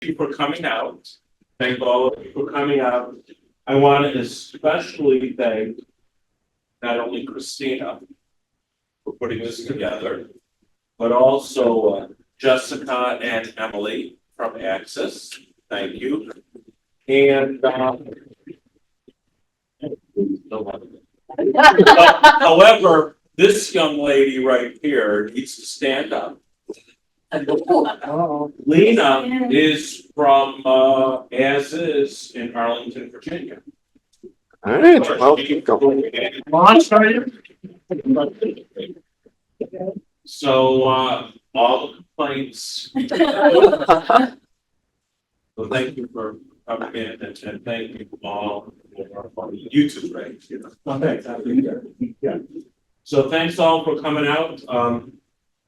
you for coming out. Thank all of you for coming out. I want to especially thank not only Christina for putting this together, but also Jessica and Emily from ASIS. Thank you. And however, this young lady right here needs to stand up. Lena is from ASIS in Arlington, Virginia. All right, well, keep going. So all the complaints. So thank you for coming in and thank you all for YouTube, right? Yeah. So thanks all for coming out.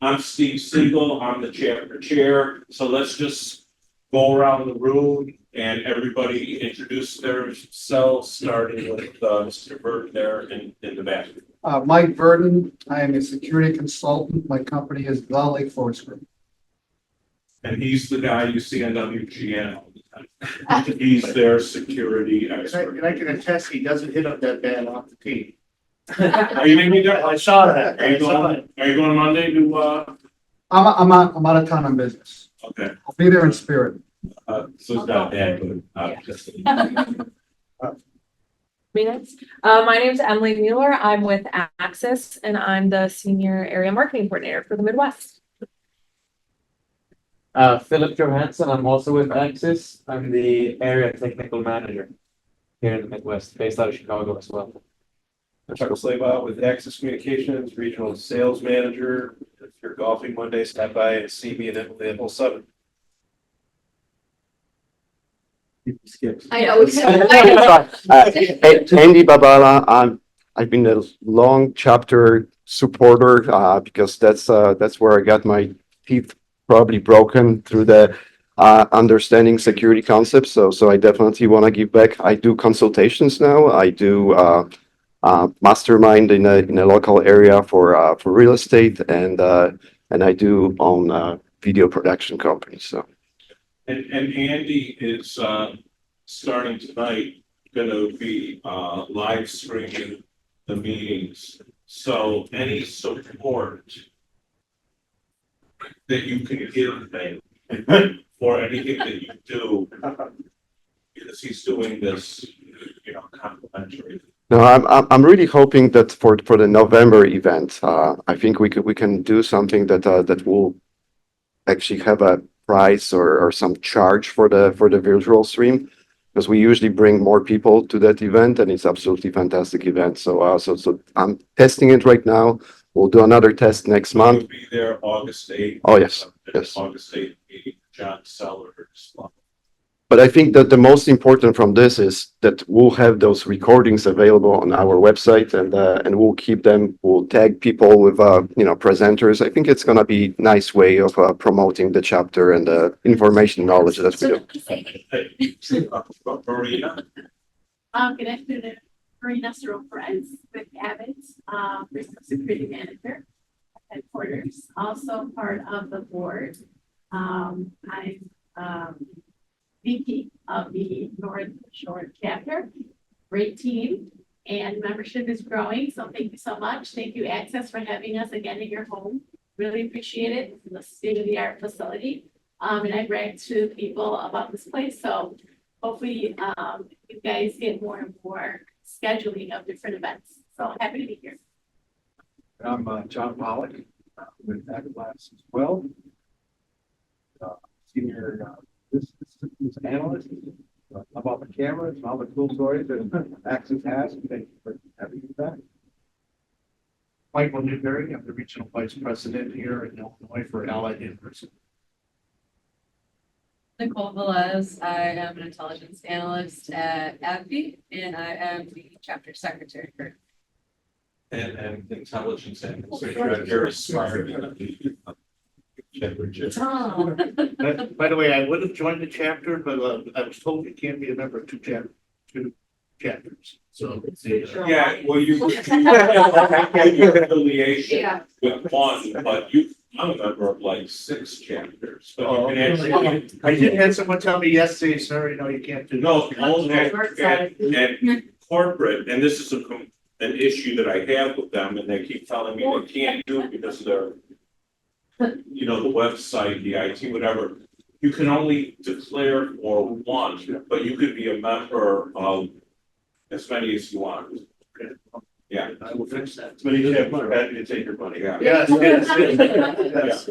I'm Steve Siegel. I'm the chapter chair. So let's just go around the room and everybody introduce themselves, starting with Mr. Burke there in the back. Mike Verdon, I am a security consultant. My company is the Lake Forest Group. And he's the guy you see on WGN all the time. He's their security expert. And I can attest, he doesn't hit up that bad off the tee. Are you making that? I saw that. Are you going Monday to, I'm out of town on business. okay, I'll be there in spirit. so it's not bad, but, just. Minutes. My name is Emily Mueller. I'm with ASIS and I'm the senior area marketing coordinator for the Midwest. Philip Johansson, I'm also with ASIS. I'm the area technical manager here in the Midwest, based out of Chicago as well. Chuck Slava with Access Communications, Regional Sales Manager. If you're golfing one day, stop by and see me and Emily at Hole 7. I know. Andy Babala, I've been a long chapter supporter because that's where I got my teeth probably broken through the understanding security concepts. So I definitely want to give back. I do consultations now. I do mastermind in a local area for real estate, and I do own video production companies. So. And Andy is starting tonight going to be live streaming the meetings. So any support that you can give for anything that you do, because he's doing this, complimentary. No, I'm really hoping that for the November event, I think we can do something that will actually have a price or some charge for the virtual stream, because we usually bring more people to that event and it's absolutely fantastic event. So I'm testing it right now. We'll do another test next month. You'll be there August 8th. Oh yes, yes. August 8th meeting, John Sellers. But I think that the most important from this is that we'll have those recordings available on our website, and we'll keep them. We'll tag people with presenters. I think it's going to be a nice way of promoting the chapter and the information knowledge that we do. Marina. Good afternoon, Marina Perez with Abbott, Regional Security Manager at headquarters, also part of the board. I'm VP of the NorthShore chapter. Great team, and membership is growing. So thank you so much. Thank you, ASIS, for having us again in your home. Really appreciate it. It's a state-of-the-art facility. And I brag to people about this place. So hopefully you guys get more and more scheduling of different events. So happy to be here. I'm John Pollock with Atlas as well. Senior systems analyst about the cameras and all the cool stories that ASIS has. Thank you for having me back. Michael Newberry, I'm the regional vice president here in Illinois for Allied University. Nicole Velez, I am an intelligence analyst at AbbVie, and I am the chapter secretary for. And intelligence administrator, very smart. By the way, I would have joined the chapter, but I was told you can't be a member of two chapters. So Yeah, well, you have affiliation with one, but you I'm a member of like 6 chapters, but Oh, you can actually. I did have someone tell me yesterday, sorry, no, you can't do. No, that. only and corporate, and this is an issue that I have with them, and they keep telling me they can't do it because of their, the website, the IT, whatever. You can only declare for one, but you could be a member of as many as you want. Yeah, I will fix that. Many chapters are happy to take your money. yeah. Yes, yes, yes.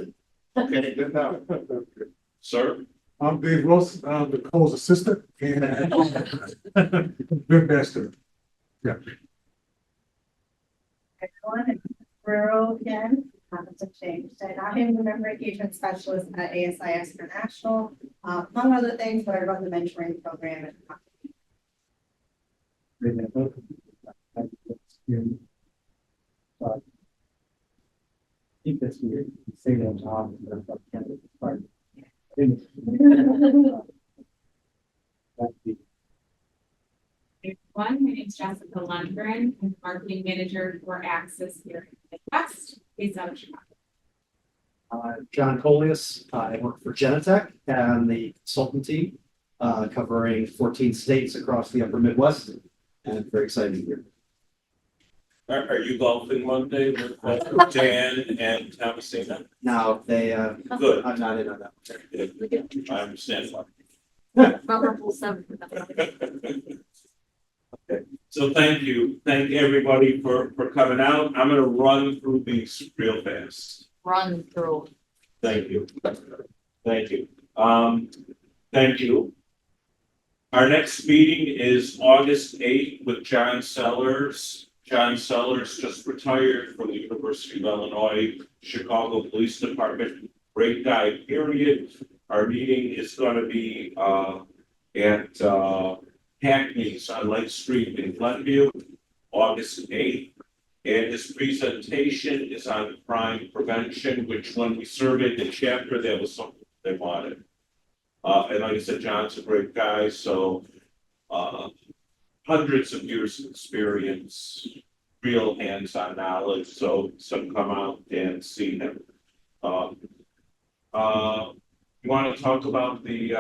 Okay, good now. Sir? I'm Dave Ross, I'm the Cole's assistant and Bill Master. Everyone, it's Rural again, to change. And I am the member engagement specialist at ASIS International. Among other things, but I run the mentoring program. Keep this weird, say that job. Everyone, my name is Jessica Lundgren. I'm marketing manager for ASIS here in the Midwest, based out of Chicago. John Colius, I work for Genetech and the consultant team, covering 14 states across the upper Midwest, and very excited to be here. Are you golfing Monday with Dan and Thomasina? Now, Good. I'm not in on that. I understand why. Memorable 7. Okay, so thank you. Thank everybody for coming out. I'm gonna run through these real fast. Run through. Thank you. Thank you. Thank you. Our next meeting is August 8th with John Sellers. John Sellers just retired from the University of Illinois, Chicago Police Department. Great guy, period. Our meeting is gonna be at Hackney's on Lake Street in Glenview, August 8th. And his presentation is on crime prevention, which when we surveyed the chapter, that was something they wanted. And like I said, John's a great guy, so hundreds of years of experience, real hands-on knowledge, so come out and see him. You want to talk about the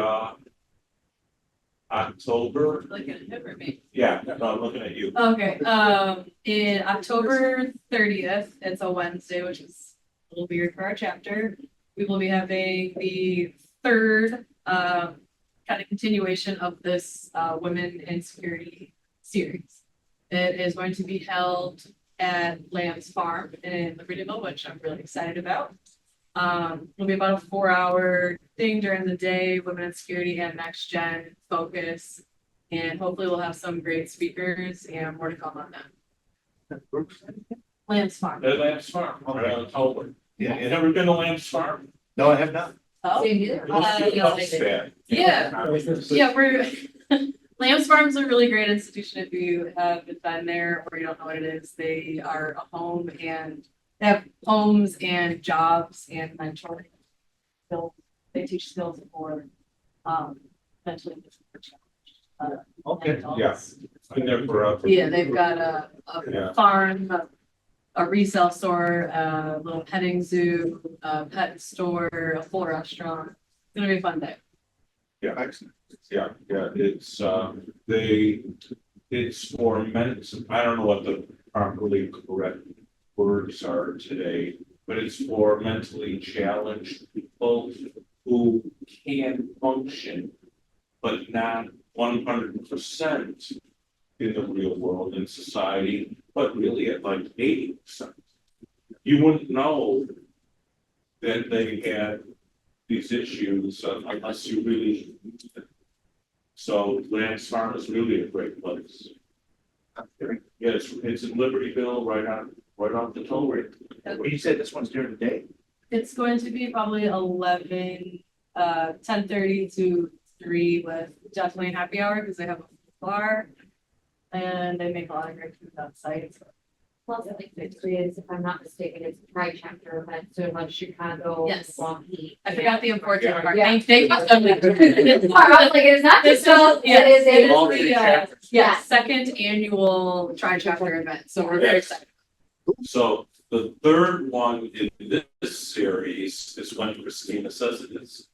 October? Looking at him or me? Yeah, no, I'm looking at you. Okay, in October 30th, it's a Wednesday, which is a little weird for our chapter. We will be having the third kind of continuation of this Women in Security series. It is going to be held at Lamb's Farm in Libertyville, which I'm really excited about. It'll be about a 4-hour thing during the day, women in security and next gen focus. And hopefully we'll have some great speakers and more to come on that. Lamb's Farm. At Lamb's Farm, right on October. Yeah, You never been to Lamb's Farm? no, I have not. Oh, Same here. Yeah, we're Lamb's Farm is a really great institution if you haven't been there or you don't know what it is. They are a home and they have homes and jobs and mentoring skills. They teach skills for mentally challenged. Okay, adults. yeah. Been there forever. Yeah, they've got a Yeah. farm, a resale store, a little petting zoo, a pet store, a full restaurant. It's gonna be a fun day. Yeah, excellent. Yeah, it's, it's for men, I don't know what the properly correct words are today, but it's for mentally challenged people who can function, but not 100% in the real world, in society, but really at like 80%. You wouldn't know that they had these issues unless you really. So Lamb's Farm is really a great place. Yeah, it's in Libertyville, right off the tollway. Well, you said this one's during the day? It's going to be probably 10:30 to 3 with definitely a happy hour because they have a bar and they make a lot of great food on site. Plus, I think it's created, if I'm not mistaken, it's a Pride chapter event, so like Chicago. Yes. Long Beach. I forgot the important part. Yeah. They I was like, it's not just so, Yeah, it is. All the, three chapters. yeah, second annual Tri-Chapter event, so we're very excited. So the third one in this series series is when Christina says it is.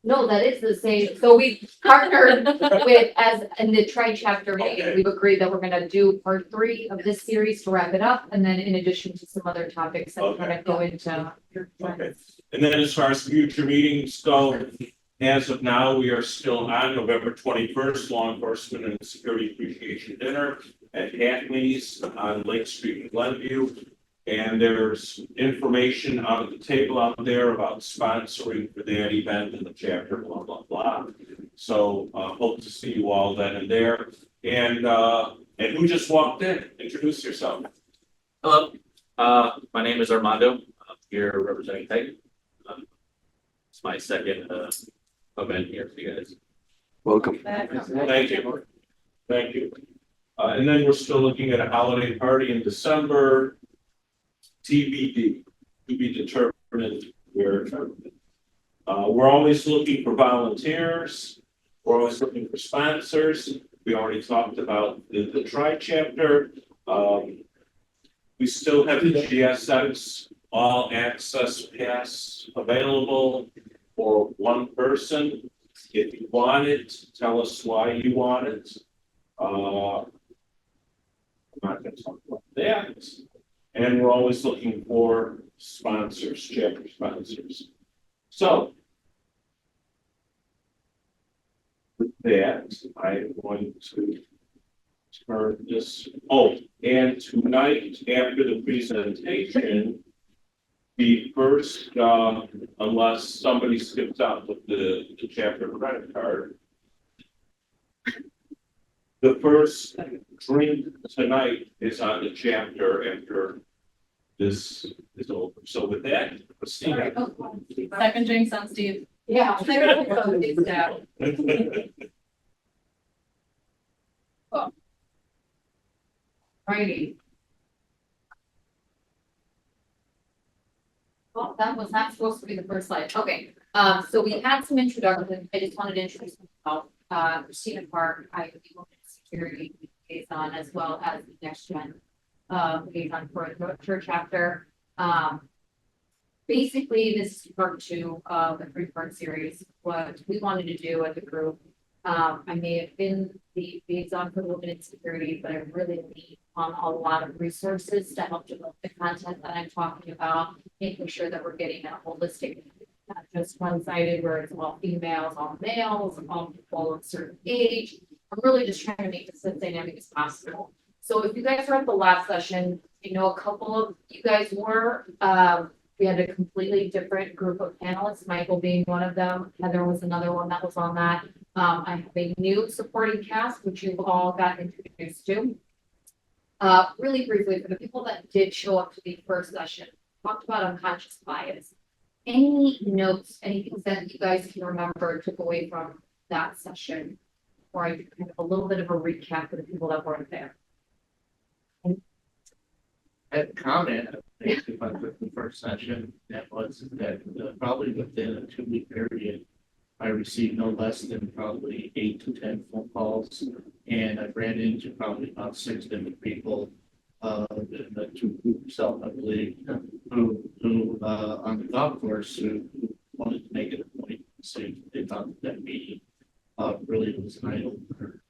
No, that is the same. So we partnered with, as in the tri-chapter meeting, Okay. we've agreed that we're gonna do part 3 of this series to wrap it up. And then in addition to some other topics that we're gonna go into. Okay. And then as far as future meetings go, as of now, we are still on November 21st, Law Enforcement and Security Appreciation Dinner at Hackney's on Lake Street in Glenview. And there's information out at the table out there about sponsoring for that event in the chapter, blah, blah, blah. So, hope to see you all then and there. And who just walked in? Introduce yourself. Hello, my name is Armando. I'm here representing Titan. It's my second event here for you guys. Welcome. Thank you. Thank you. And then we're still looking at a holiday party in December. TBD, to be determined where. We're always looking for volunteers. We're always looking for sponsors. We already talked about the tri-chapter. We still have the GSX all access pass available for one person. If you want it, tell us why you want it. I'm not gonna talk about that. And we're always looking for sponsors, chapter sponsors. So with that, I'm going to turn this, and tonight after the presentation, the first, unless somebody skips out with the chapter credit card, the first drink tonight is on the chapter after this is over. So with that, Christina. Second drinks on Steve. Yeah. Righty. Well, that was not supposed to be the first slide. Okay, so we had some introductions. I just wanted to introduce myself. Christina Park, I would be women's security liaison as well as the next gen liaison for the church chapter. Basically, this is part 2 of a 3-part series. What we wanted to do as a group, I may have been the liaison for women in security, but I really need on a lot of resources to help develop the content that I'm talking about, making sure that we're getting a holistic, not just one-sided where it's all females, all males, all people of a certain age. I'm really just trying to make this as dynamic as possible. So if you guys were at the last session, I know a couple of you guys were, we had a completely different group of panelists, Michael being one of them. Heather was another one that was on that. I have a new supporting cast, which you've all got introduced to. Really briefly, for the people that did show up to the first session, talked about unconscious bias. Any notes, anything that you guys can remember took away from that session? Or I do kind of a little bit of a recap for the people that weren't there. A comment, if I took the first session, that was that probably within a 2-week period, I received no less than probably 8 to 10 phone calls, and I ran into probably about 6 different people, in the 2 groups, I believe, who on the golf course who wanted to make it a point to say they thought that meeting really was an eye opener,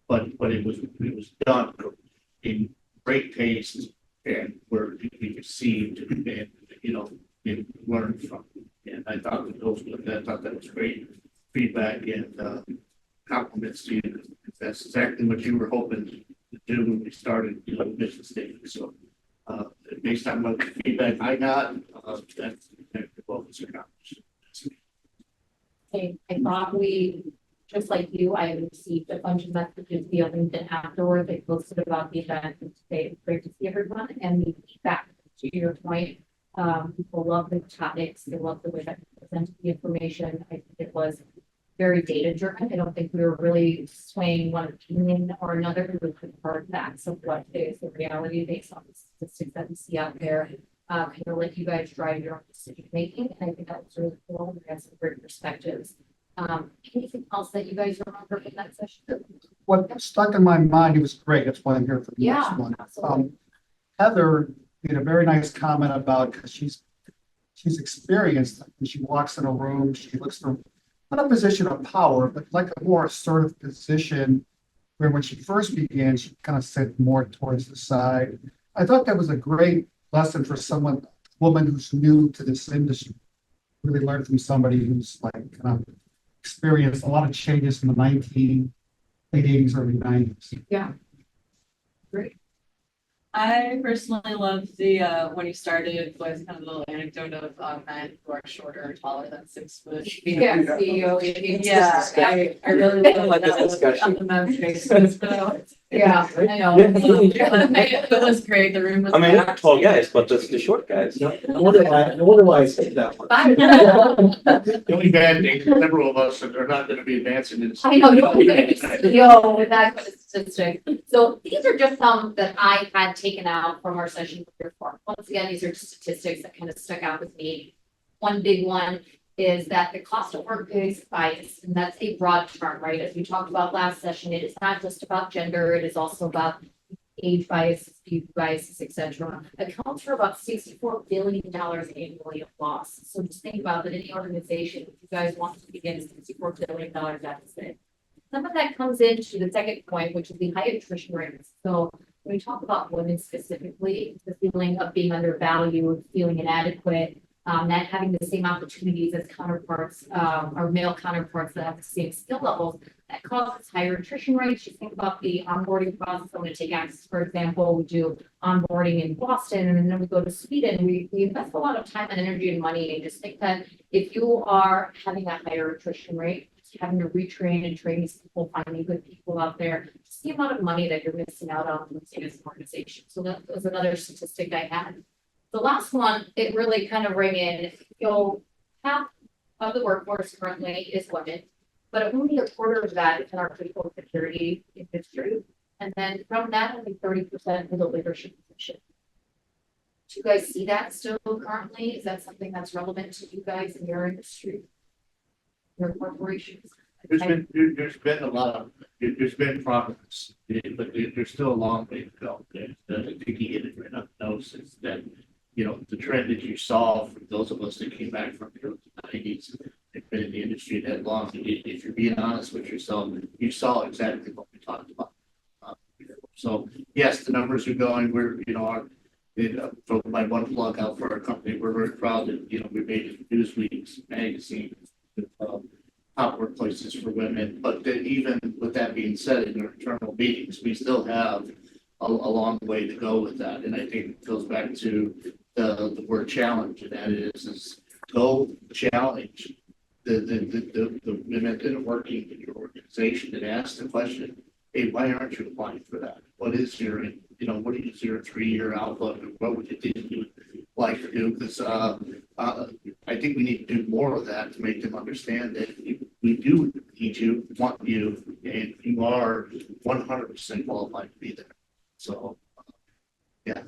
but it was done in great taste and where we received and and learned from. And I thought that was great feedback and compliments to you. That's exactly what you were hoping to do when we started, mission statement. So based on what feedback I got, that's what was accomplished. I thought just like you, I received a bunch of messages via LinkedIn afterward. They posted about the event and today it's great to see everyone and the feedback to your point. People love the topics. They love the way that you presented the information. I think it was very data driven. I don't think we were really swaying one opinion or another. We were hard facts of what is the reality based on the statistics that we see out there. Kind of let you guys drive your own decision making. And I think that was really cool. We had some great perspectives. Anything else that you guys remember from that session? What stuck in my mind, it was great. That's why I'm here for the next one. Absolutely. Heather made a very nice comment about, because she's experienced. When she walks in a room, she looks for not a position of power, but like a more assertive position where when she first began, she kind of sat more towards the side. I thought that was a great lesson for someone, woman who's new to this industry. Really learn from somebody who's like kind of experienced a lot of changes in the late 80s, early 90s. Yeah. Great. I personally loved the when you started with kind of the little anecdote of men who are shorter or taller than 6 foot. Yeah, CEO. Yeah, I really love that discussion. on the men's faces. So, Yeah, I know. it was great. The room was. I mean, we're not tall guys, but the short guys. No wonder why I said that one. The only bad thing, several of us are not gonna be advancing in. I know, you're gonna be CEO with that kind of statistic. So these are just some that I had taken out from our session before. Once again, these are just statistics that kind of stuck out with me. One big one is that the cost of workplace bias, and that's a broad term, right? As we talked about last session, it is not just about gender, it is also about age biases, view biases, etc. Accounts for about $64 billion annually of loss. So just think about that any organization, if you guys want to begin a $64 billion deficit. Some of that comes into the second point, which is the high attrition rates. So when we talk about women specifically, the feeling of being undervalued, feeling inadequate, not having the same opportunities as counterparts, or male counterparts that have the same skill levels, that causes higher attrition rates. You think about the onboarding process. I'm going to take ASIS, for example. We do onboarding in Boston, and then we go to Sweden. We invest a lot of time and energy and money. And just think that if you are having a higher attrition rate, having to retrain and train these people, finding good people out there, just the amount of money that you're missing out on as an organization. So that was another statistic I had. The last one, it really kind of rang in, half of the workforce currently is women, but only a quarter of that is in our critical security industry. And then from that, only 30% is a leadership position. Do you guys see that still currently? Is that something that's relevant to you guys in your industry? Your corporations? There's been a lot of, there's been progress, but there's still a long way to go. I think you hit it right up the nose, is that, the trend that you saw for those of us that came back from the 90s, have been in the industry that long. If you're being honest with yourself, you saw exactly what we talked about. So yes, the numbers are going. We're, for my one plug out for our company, we're very proud that, we made it Newsweek's magazine, top workplaces for women. But even with that being said, in our internal meetings, we still have a long way to go with that. And I think it goes back to the word challenge, and that is go challenge the women that are working in your organization and ask the question, hey, why aren't you applying for that? What is your, what is your 3-year outlook? What would you like to do? Because I think we need to do more of that to make them understand that we do need you, want you, and you are 100% qualified to be there. So, yeah.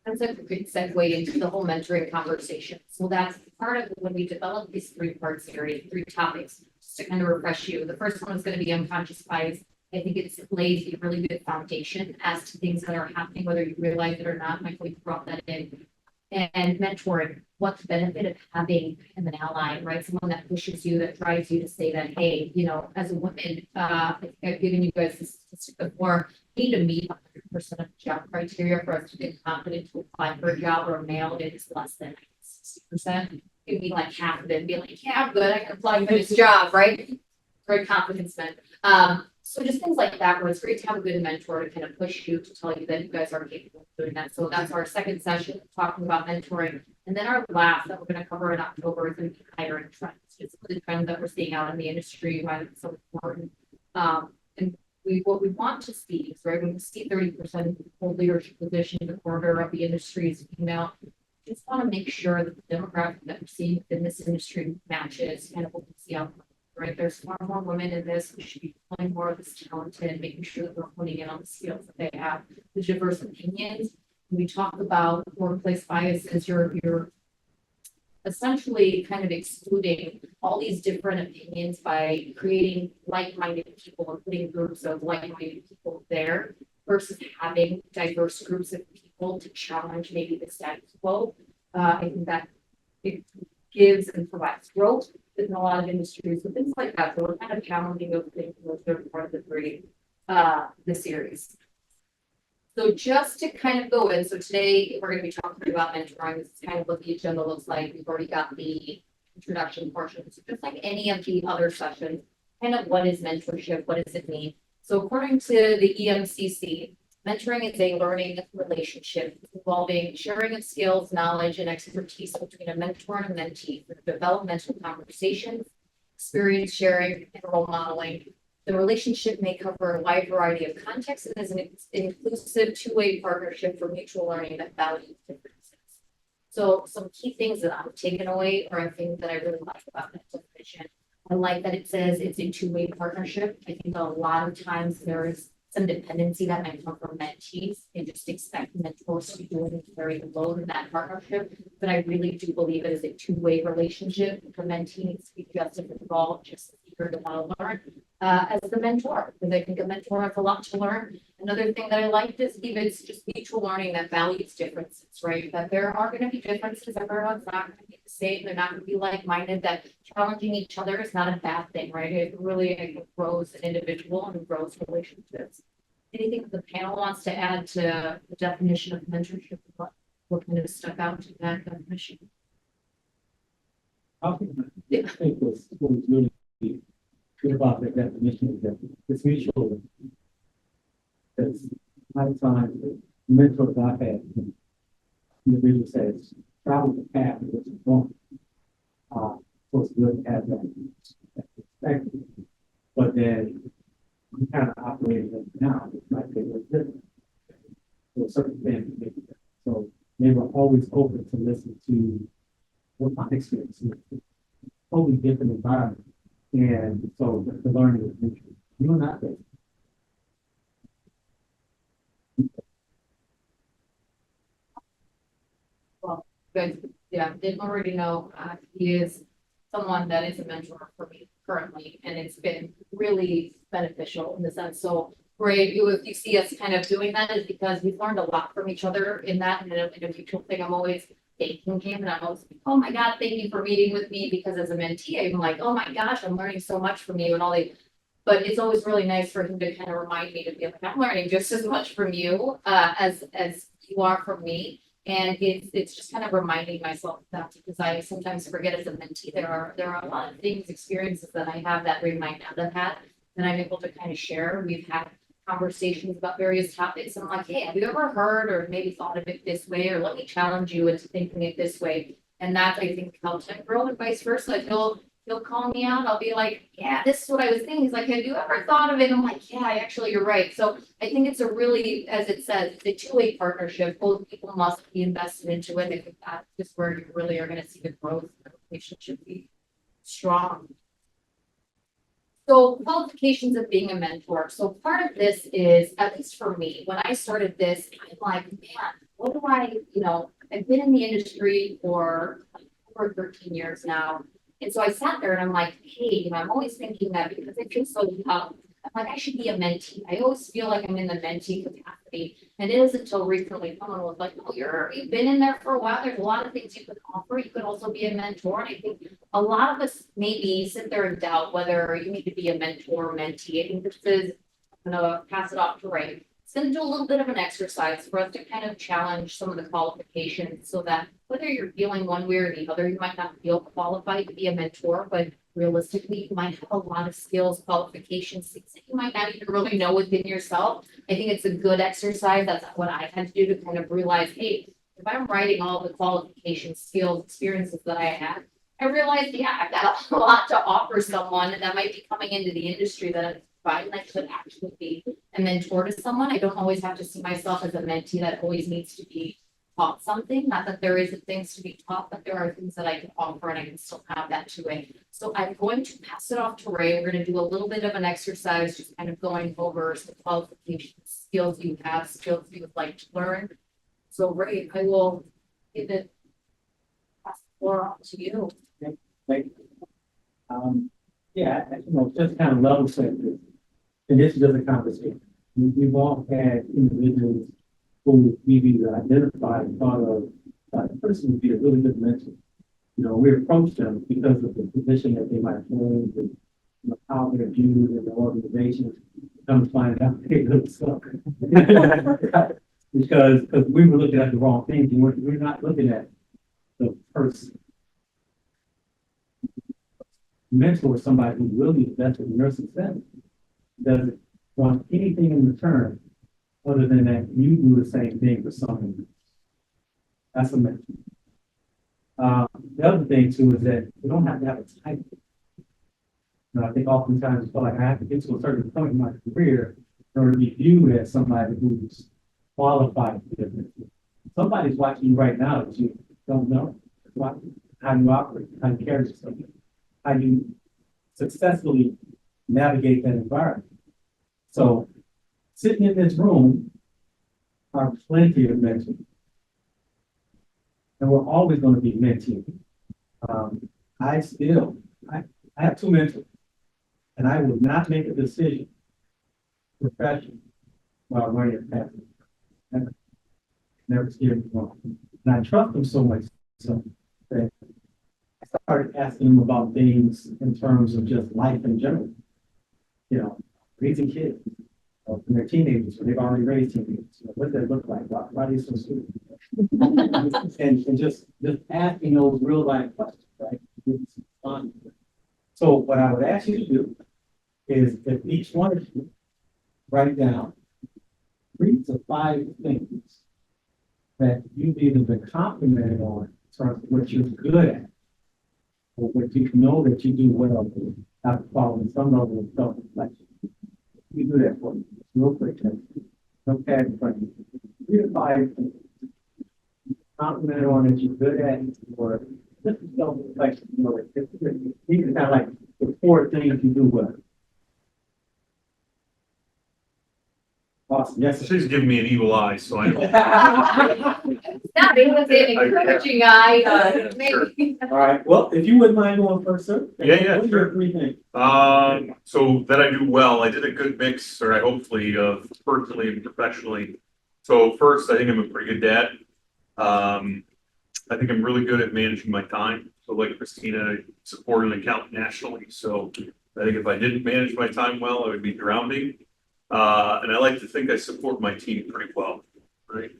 That's a good segue into the whole mentoring conversation. So that's part of when we develop these 3-part series, 3 topics, just to kind of refresh you. The first one is going to be unconscious bias. I think it lays a really good foundation as to things that are happening, whether you realize it or not. Michael, you brought that in. And mentoring, what's the benefit of having an ally, right? Someone that pushes you, that drives you to say that, hey, as a woman, I've given you guys this statistic before, we need to meet 100% of the job criteria for us to get confident to apply for a job, or a male, it is less than 60%. It'd be like half of it and be like, yeah, I'm good, I can apply for this job, right? Great confidence men. So just things like that, where it's great to have a good mentor to kind of push you, to tell you that you guys are capable of doing that. So that's our second session, talking about mentoring. And then our last that we're going to cover in October is going to be hiring trends. It's the trends that we're seeing out in the industry, why it's so important. And what we want to see is, right, when we see 30% hold leadership positions, a quarter of the industry is female. Just want to make sure that the demographic that we're seeing within this industry matches kind of what we see out there. Right, there's far more women in this. We should be pulling more of this talent and making sure that we're honing in on the skills that they have, the diverse opinions. When we talk about workplace bias as you're essentially kind of excluding all these different opinions by creating like-minded people and putting groups of like-minded people there versus having diverse groups of people to challenge maybe the status quo. I think that it gives and provides growth in a lot of industries, so things like that. So we're kind of challenging those things in the third part of the series. So just to kind of go in, so today we're going to be talking about mentoring. This is kind of what the agenda looks like. We've already got the introduction portion. So just like any of the other sessions, kind of what is mentorship? What does it mean? So according to the EMCC, mentoring is a learning relationship involving sharing of skills, knowledge, and expertise between a mentor and a mentee for developmental conversations, experience sharing, and role modeling. The relationship may cover a wide variety of contexts and is an inclusive two-way partnership for mutual learning that values differences. So some key things that I'm taking away are things that I really like about that definition. I like that it says it's a two-way partnership. I think a lot of times there is some dependency that might come from mentees and just expect mentors to be doing and carry the load in that partnership. But I really do believe it is a two-way relationship. The mentee needs to be just as involved, just as eager to want to learn as the mentor, because I think a mentor has a lot to learn. Another thing that I like is even it's just mutual learning that values differences, right? That there are going to be differences. Everyone's not going to be the same. They're not going to be like-minded. That challenging each other is not a bad thing, right? It really grows an individual and grows relationships. Anything the panel wants to add to the definition of mentorship? What kind of stuck out to that definition? I think was really good about the definition is that it's mutual. Because a lot of times the mentors I've had, individual says, travel the path of what you want. So it's good to have that perspective. But then we kind of operate it now, it's like they were different. So certain things, so they were always open to listen to what my experience is. Totally different environment. And so the learning is mutual. You are not there. Well, good. Yeah, didn't already know he is someone that is a mentor for me currently, and it's been really beneficial in the sense. So great, if you see us kind of doing that is because we've learned a lot from each other in that, and in a mutual thing. I'm always thanking him, and I'm always like, oh my God, thank you for meeting with me, because as a mentee, I'm like, oh my gosh, I'm learning so much from you and all the. But it's always really nice for him to kind of remind me to be like, I'm learning just as much from you as you are from me. And it's just kind of reminding myself of that, because I sometimes forget as a mentee, there are a lot of things, experiences that I have that remind out of that I'm able to kind of share. We've had conversations about various topics, and I'm like, hey, have you ever heard or maybe thought of it this way, or let me challenge you into thinking it this way. And that I think helps him grow, and vice versa. He'll call me out. I'll be like, yeah, this is what I was thinking. He's like, have you ever thought of it? I'm like, yeah, actually, you're right. So I think it's a really, as it says, it's a two-way partnership. Both people must be invested into it. I think that's just where you really are going to see the growth. The relationship be strong. So qualifications of being a mentor. So part of this is, at least for me, when I started this, I'm like, man, what do I've been in the industry for over 13 years now. And so I sat there and I'm like, hey, I'm always thinking that because I feel so young, I'm like, I should be a mentee. I always feel like I'm in the mentee capacity. And it isn't until recently someone was like, oh, you've been in there for a while. There's a lot of things you could offer. You could also be a mentor. And I think a lot of us maybe sit there and doubt whether you need to be a mentor or mentee. I think this is, I'm gonna pass it off to Ray. It's going to do a little bit of an exercise for us to kind of challenge some of the qualifications, so that whether you're feeling one way or the other, you might not feel qualified to be a mentor, but realistically, you might have a lot of skills, qualifications, things that you might not even really know within yourself. I think it's a good exercise. That's what I've had to do to kind of realize, hey, if I'm writing all the qualifications, skills, experiences that I have, I realized, yeah, I've got a lot to offer someone that might be coming into the industry that I could actually be a mentor to someone. I don't always have to see myself as a mentee that always needs to be taught something. Not that there isn't things to be taught, but there are things that I can offer, and I can still have that to it. So I'm going to pass it off to Ray. We're going to do a little bit of an exercise, just kind of going over some qualifications, skills you have, skills you would like to learn. So Ray, I will give it, pass the floor on to you. Thank you. Just kind of level set this. And this is just a conversation. We've all had individuals who we've either identified and thought of, the person would be a really good mentor. we approach them because of the position that they might hold, and you know, how they're viewed in the organization. Come to find out they really suck. Because we were looking at the wrong things, and we're not looking at the person. Mentor somebody who really invested in your success, doesn't want anything in return other than that you do the same thing for someone else. That's a mentor. The other thing too is that you don't have to have a title. You know, I think oftentimes you feel like I have to get to a certain point in my career in order to be viewed as somebody who's qualified for this. Somebody's watching you right now that you don't know. How you operate, how you carry yourself, how you successfully navigate that environment. So sitting in this room are plenty of mentors. And we're always going to be mentoring. I have two mentors, and I would not make a decision professionally while running a path. Never steer me wrong. And I trust them so much so that I started asking them about things in terms of just life in general. You know, raising kids. When they're teenagers, when they've already raised teenagers, you know, what does that look like? Why are they so stupid? and just asking those real life questions, right? So what I would ask you to do is if each one of you write down 3 to 5 things that you've either been complimented on in terms of what you're good at, or what you know that you do well after following some level of self-reflection. You do that for me, real quick. Okay, in front of you. 3 to 5 things. Complimented on that you're good at, or just self-reflection. You know, these are kind of like the 4 things you do well. Awesome. Yes, She's giving me an evil eye, so I don't. Not, it was an encouraging eye, maybe. All right. Well, if you wouldn't mind going first, sir. Yeah, What are your 3 things? So that I do well, I did a good mix, or I hopefully, personally and professionally. So first, I think I'm a pretty good dad. I think I'm really good at managing my time. So like Christina, supported an account nationally. So I think if I didn't manage my time well, I would be drowning. And I like to think I support my team pretty well, right?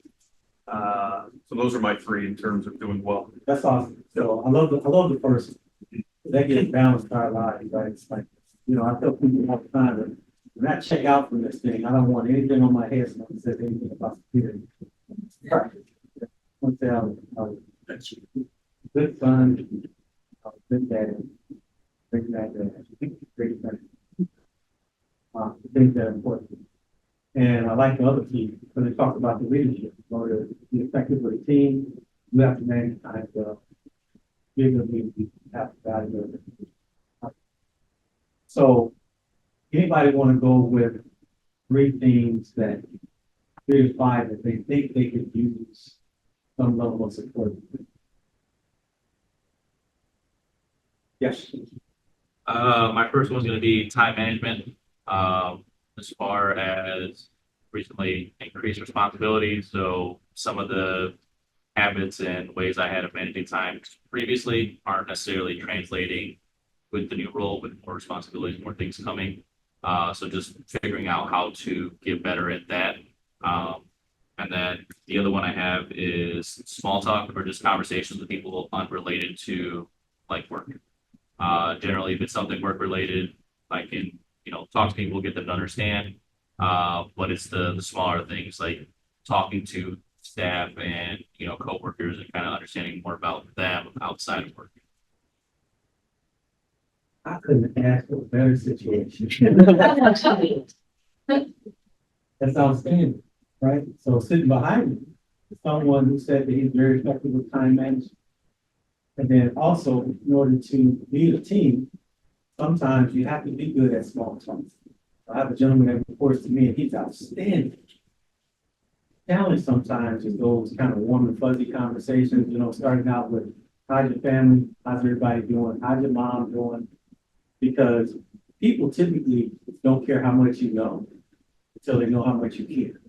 So those are my 3 in terms of doing well. That's awesome. So I love the first. That gets balanced our lives, right? It's like, you know, I tell people all the time that when I check out from this thing, I don't want anything on my head that says anything about security. Right. One say that's good son, good dad, great dad, great friend. I think they're important. And I like the other team because they talk about the leadership. In order to be effective with a team, you have to manage time well. Give them the have to value it. So anybody want to go with 3 things that 3 to 5 that they think they could use some level of support? Yes. My first one's going to be time management. As far as recently increased responsibilities, so some of the habits and ways I had of managing time previously aren't necessarily translating with the new role, with more responsibilities, more things coming. So just figuring out how to get better at that. And then the other one I have is small talk or just conversations with people unrelated to like work. Generally, if it's something work related, I can, you know, talk to people, get them to understand. But it's the smaller things like talking to staff and, you know, coworkers and kind of understanding more about them outside of work. I couldn't ask for a better situation. That's outstanding, right? So sitting behind me is someone who said that he's very effective with time management. And then also, in order to lead a team, sometimes you have to be good at small talks. I have a gentleman that reports to me, and he's outstanding. Challenge sometimes is those kind of warm and fuzzy conversations, you know, starting out with, how's your family? How's everybody doing? How's your mom doing? Because people typically don't care how much you know until they know how much you care.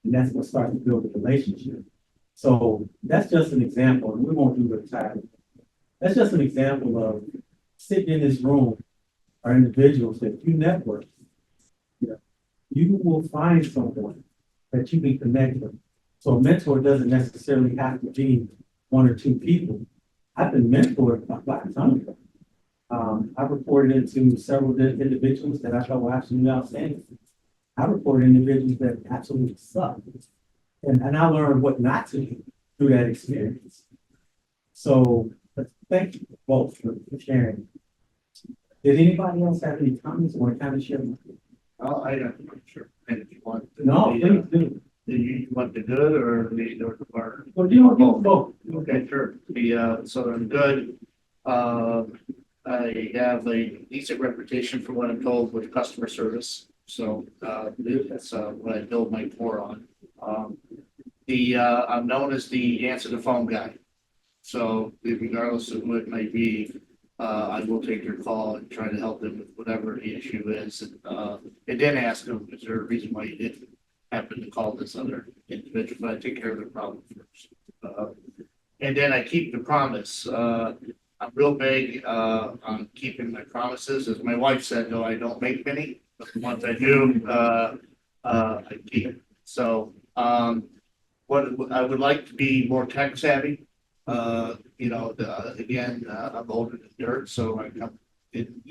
And that's what starts to build a relationship. So that's just an example, and we won't do the entire. That's just an example of sitting in this room are individuals that you network. Yeah. You will find someone that you can connect with. So a mentor doesn't necessarily have to be one or two people. I've been mentored by a ton of them. I've reported into several individuals that I thought were absolutely outstanding. I reported individuals that absolutely suck. And I learned what not to do through that experience. So thank you both for sharing. Did anybody else have any comments or kind of share? Oh, I'm sure. And if you want. No, please do. Do you want the good or the bar? Well, you want to do both. Okay, sure. So I'm good. I have a decent reputation for what I'm told with customer service. So, that's, what I build my core on. I'm known as the answer the phone guy. So regardless of who it might be, I will take your call and try to help them with whatever the issue is. And then ask them, is there a reason why you didn't happen to call this other individual? But I take care of the problem first. And then I keep the promise. I'm real big on keeping my promises. As my wife said, though, I don't make many, but the ones I do, I keep. So what I would like to be more tech savvy. Again, I'm older than dirt, so I come in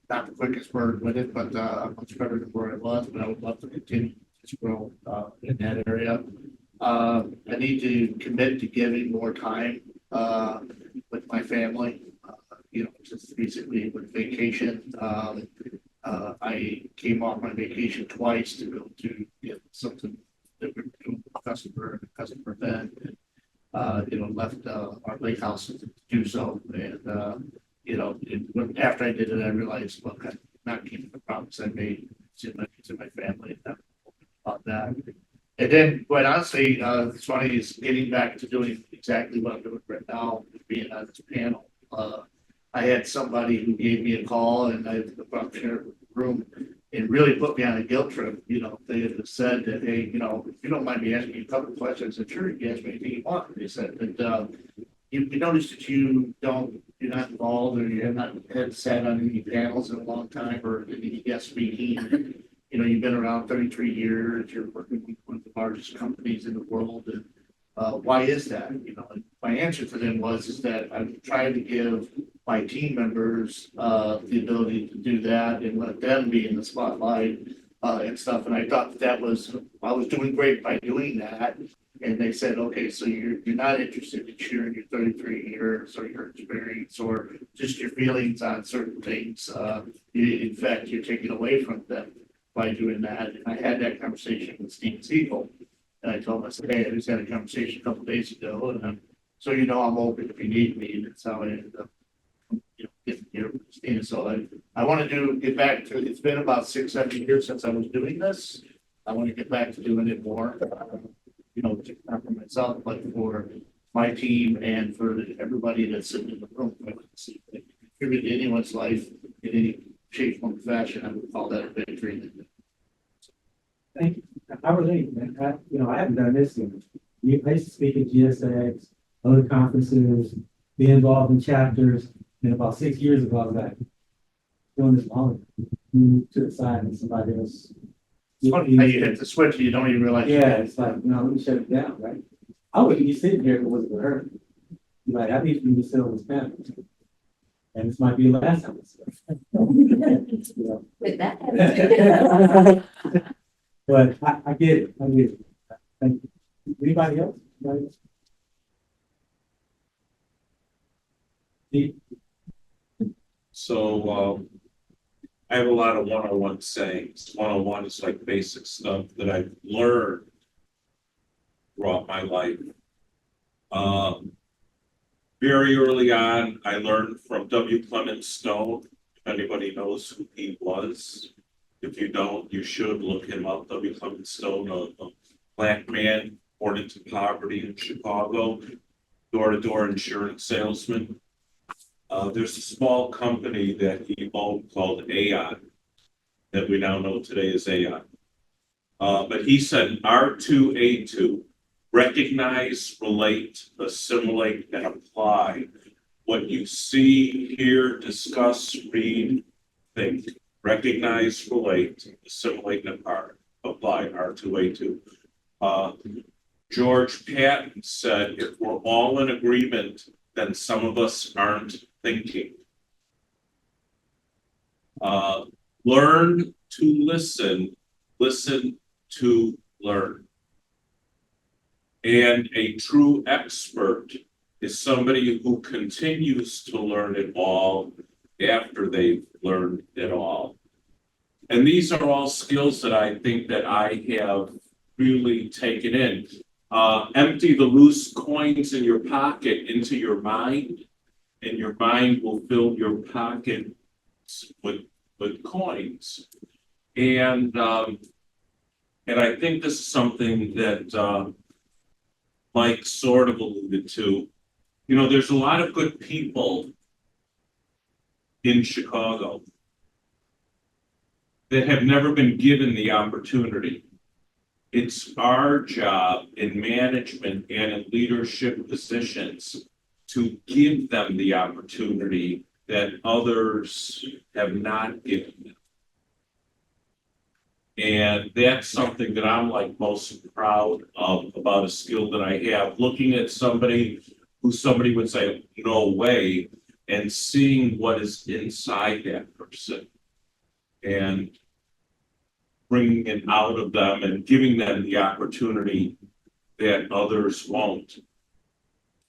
not the quickest word with it, but I'm much better than where I was. But I would love to continue to grow in that area. I need to commit to giving more time with my family. Just basically with vacation. I came off my vacation twice to go to get something that we're doing with a customer event. And, left our lake house to do so. And, after I did it, I realized, look, I'm not keeping the promise I made to my family about that. And then, quite honestly, it's funny is getting back to doing exactly what I'm doing right now, being on this panel. I had somebody who gave me a call, and I shared with the room, and really put me on a guilt trip. They had said that, hey, if you don't mind me asking you a couple of questions, I said, sure, you can ask me anything you want. They said that you noticed that you're not involved, or you have not sat on any panels in a long time, or any guest speaking. You've been around 33 years, you're working with one of the largest companies in the world, and why is that? And my answer to them is that I'm trying to give my team members the ability to do that and let them be in the spotlight and stuff. And I thought I was doing great by doing that. And they said, okay, so you're not interested in sharing your 33 years or your experience or just your feelings on certain things. In fact, you're taking away from them by doing that. And I had that conversation with Steve Siegel. And I told him, I said, hey, I just had a conversation a couple of days ago. And so I'm open if you need me. And that's how I ended up getting here with Christina. So I want to get back to, it's been about 6-7 years since I was doing this. I want to get back to doing it more. Not for myself, but for my team and for everybody that's sitting in the room. Contribute to anyone's life in any shape, form, or fashion, I would call that a victory. Thank you. I relate, man. I haven't done this yet. I used to speak at GSX, other conferences, be involved in chapters. And about 6 years ago, I was like, doing this longer. Move to the side and somebody else. It's funny how you hit the switch, you don't even realize. Yeah, it's like, let me shut it down, right? I wouldn't be sitting here if it wasn't for her. You're like, I need you to sit on this panel. And this might be the last time. With that. But I get it. Thank you. Anybody else? So, I have a lot of one-on-one sayings. One-on-one is like basic stuff that I've learned throughout my life. Very early on, I learned from W. Clement Stone. If anybody knows who he was, if you don't, you should look him up. W. Clement Stone, a black man born into poverty in Chicago, door-to-door insurance salesman. There's a small company that he owned called Aon that we now know today as Aon. But he said R2A2, recognize, relate, assimilate, and apply what you see, hear, discuss, read, think, recognize, relate, assimilate, and apply, R2A2. George Patton said, if we're all in agreement, then some of us aren't thinking. Learn to listen, listen to learn. And a true expert is somebody who continues to learn it all after they've learned it all. And these are all skills that I think that I have really taken in. Empty the loose coins in your pocket into your mind, and your mind will fill your pocket with coins. And I think this is something that Mike sort of alluded to. You know, there's a lot of good people in Chicago that have never been given the opportunity. It's our job in management and in leadership positions to give them the opportunity that others have not given them. And that's something that I'm like most proud of about a skill that I have. Looking at somebody who somebody would say, no way, and seeing what is inside that person and bringing it out of them and giving them the opportunity that others won't.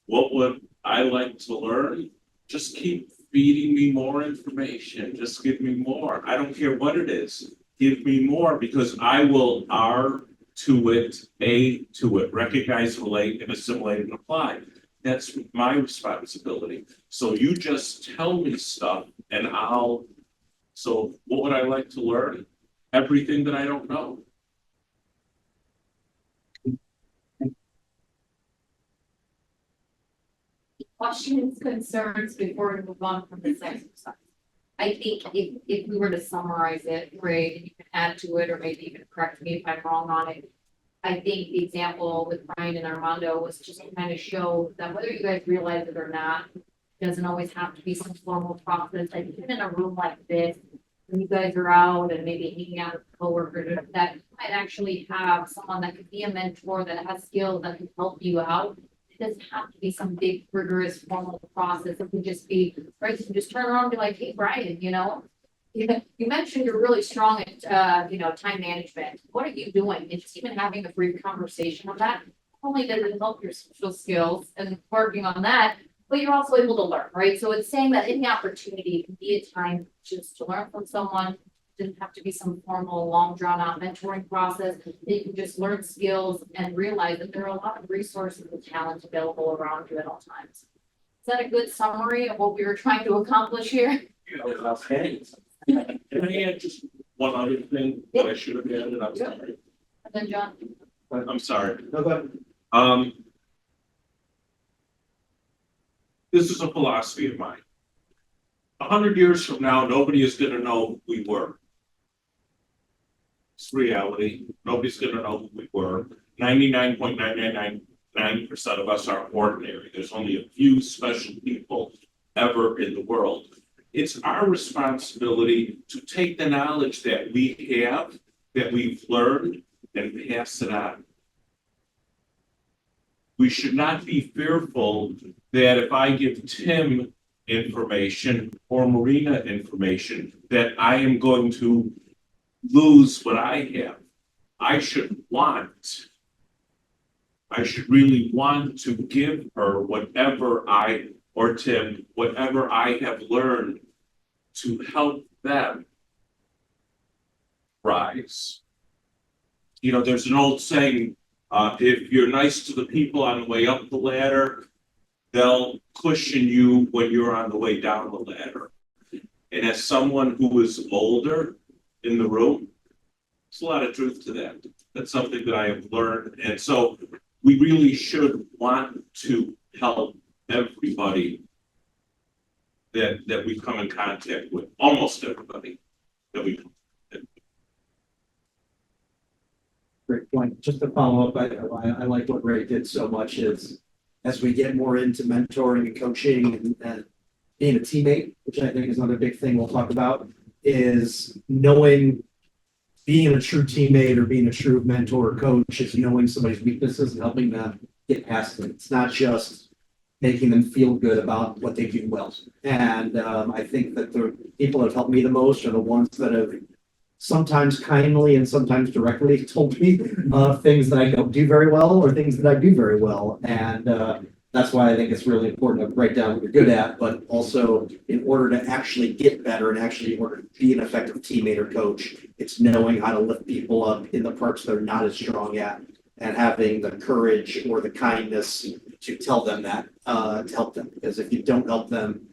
What would I like to learn? Just keep feeding me more information. Just give me more. I don't care what it is. Give me more, because I will R to it, A to it, recognize, relate, and assimilate and apply. That's my responsibility. So you just tell me stuff and so what would I like to learn? Everything that I don't know. Questions, concerns before we move on from this exercise? I think if we were to summarize it, Ray, and you can add to it, or maybe even correct me if I'm wrong on it. I think the example with Brian and Armando was just to kind of show that whether you guys realize it or not, it doesn't always have to be some formal process. Like even in a room like this, when you guys are out and maybe hanging out with coworkers, that you might actually have someone that could be a mentor that has skills that can help you out. It doesn't have to be some big rigorous formal process. It could just be, right, you can just turn around and be like, hey, Brian, you mentioned you're really strong at, time management. What are you doing? And just even having a brief conversation on that, not only does it help your social skills and working on that, but you're also able to learn, right? So it's saying that any opportunity can be a time just to learn from someone. It doesn't have to be some formal, long drawn out mentoring process. You can just learn skills and realize that there are a lot of resources and talent available around you at all times. Is that a good summary of what we were trying to accomplish here? Okay. Can I add just one other thing that I should have added? I'm sorry. And then John. I'm sorry. No, go ahead. This is a philosophy of mine. 100 years from now, nobody is going to know who we were. It's reality. Nobody's going to know who we were. 99.9999% of us are ordinary. There's only a few special people ever in the world. It's our responsibility to take the knowledge that we have, that we've learned, and pass it on. We should not be fearful that if I give Tim information or Marina information, that I am going to lose what I have. I should really want to give her or Tim, whatever I have learned to help them rise. There's an old saying, if you're nice to the people on the way up the ladder, they'll cushion you when you're on the way down the ladder. And as someone who is older in the room, there's a lot of truth to that. That's something that I have learned. And so we really should want to help everybody that we come in contact with, almost everybody that we come in. Great point. Just to follow up, I like what Ray did so much is as we get more into mentoring and coaching and being a teammate, which I think is another big thing we'll talk about, is knowing being a true teammate or being a true mentor or coach is knowing somebody's weaknesses and helping them get past it. It's not just making them feel good about what they do well. And I think that the people that have helped me the most are the ones that have sometimes kindly and sometimes directly told me things that I don't do very well or things that I do very well. And that's why I think it's really important to write down what you're good at, but also in order to actually get better and actually in order to be an effective teammate or coach, it's knowing how to lift people up in the parts they're not as strong at and having the courage or the kindness to tell them that, to help them. Because if you don't help them,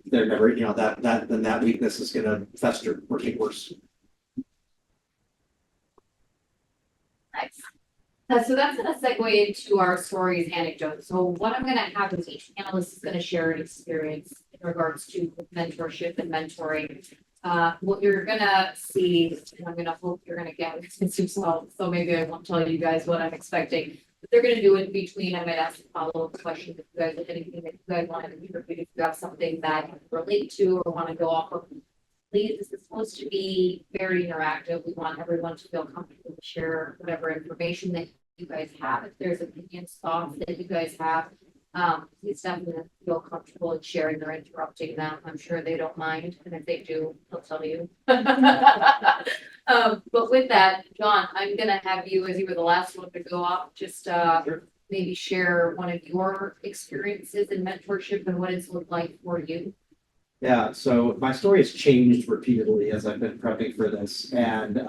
they're never, then that weakness is going to fester or get worse. Nice. So that's going to segue into our stories anecdotes. So what I'm going to have is each analyst is going to share an experience in regards to mentorship and mentoring. What you're going to see, and I'm going to hope you're going to get expensive salt, so maybe I won't tell you guys what I'm expecting. But they're going to do it in between. I might ask a follow-up question if you guys have anything that you guys want to contribute, if you have something that you relate to or want to go off of. Please, this is supposed to be very interactive. We want everyone to feel comfortable to share whatever information that you guys have. If there's opinions, thoughts that you guys have, please definitely feel comfortable in sharing or interrupting them. I'm sure they don't mind, and if they do, they'll tell you. But with that, John, I'm gonna have you, as you were the last one to go off, just maybe share one of your experiences in mentorship and what it's looked like for you. Yeah, so my story has changed repeatedly as I've been prepping for this. And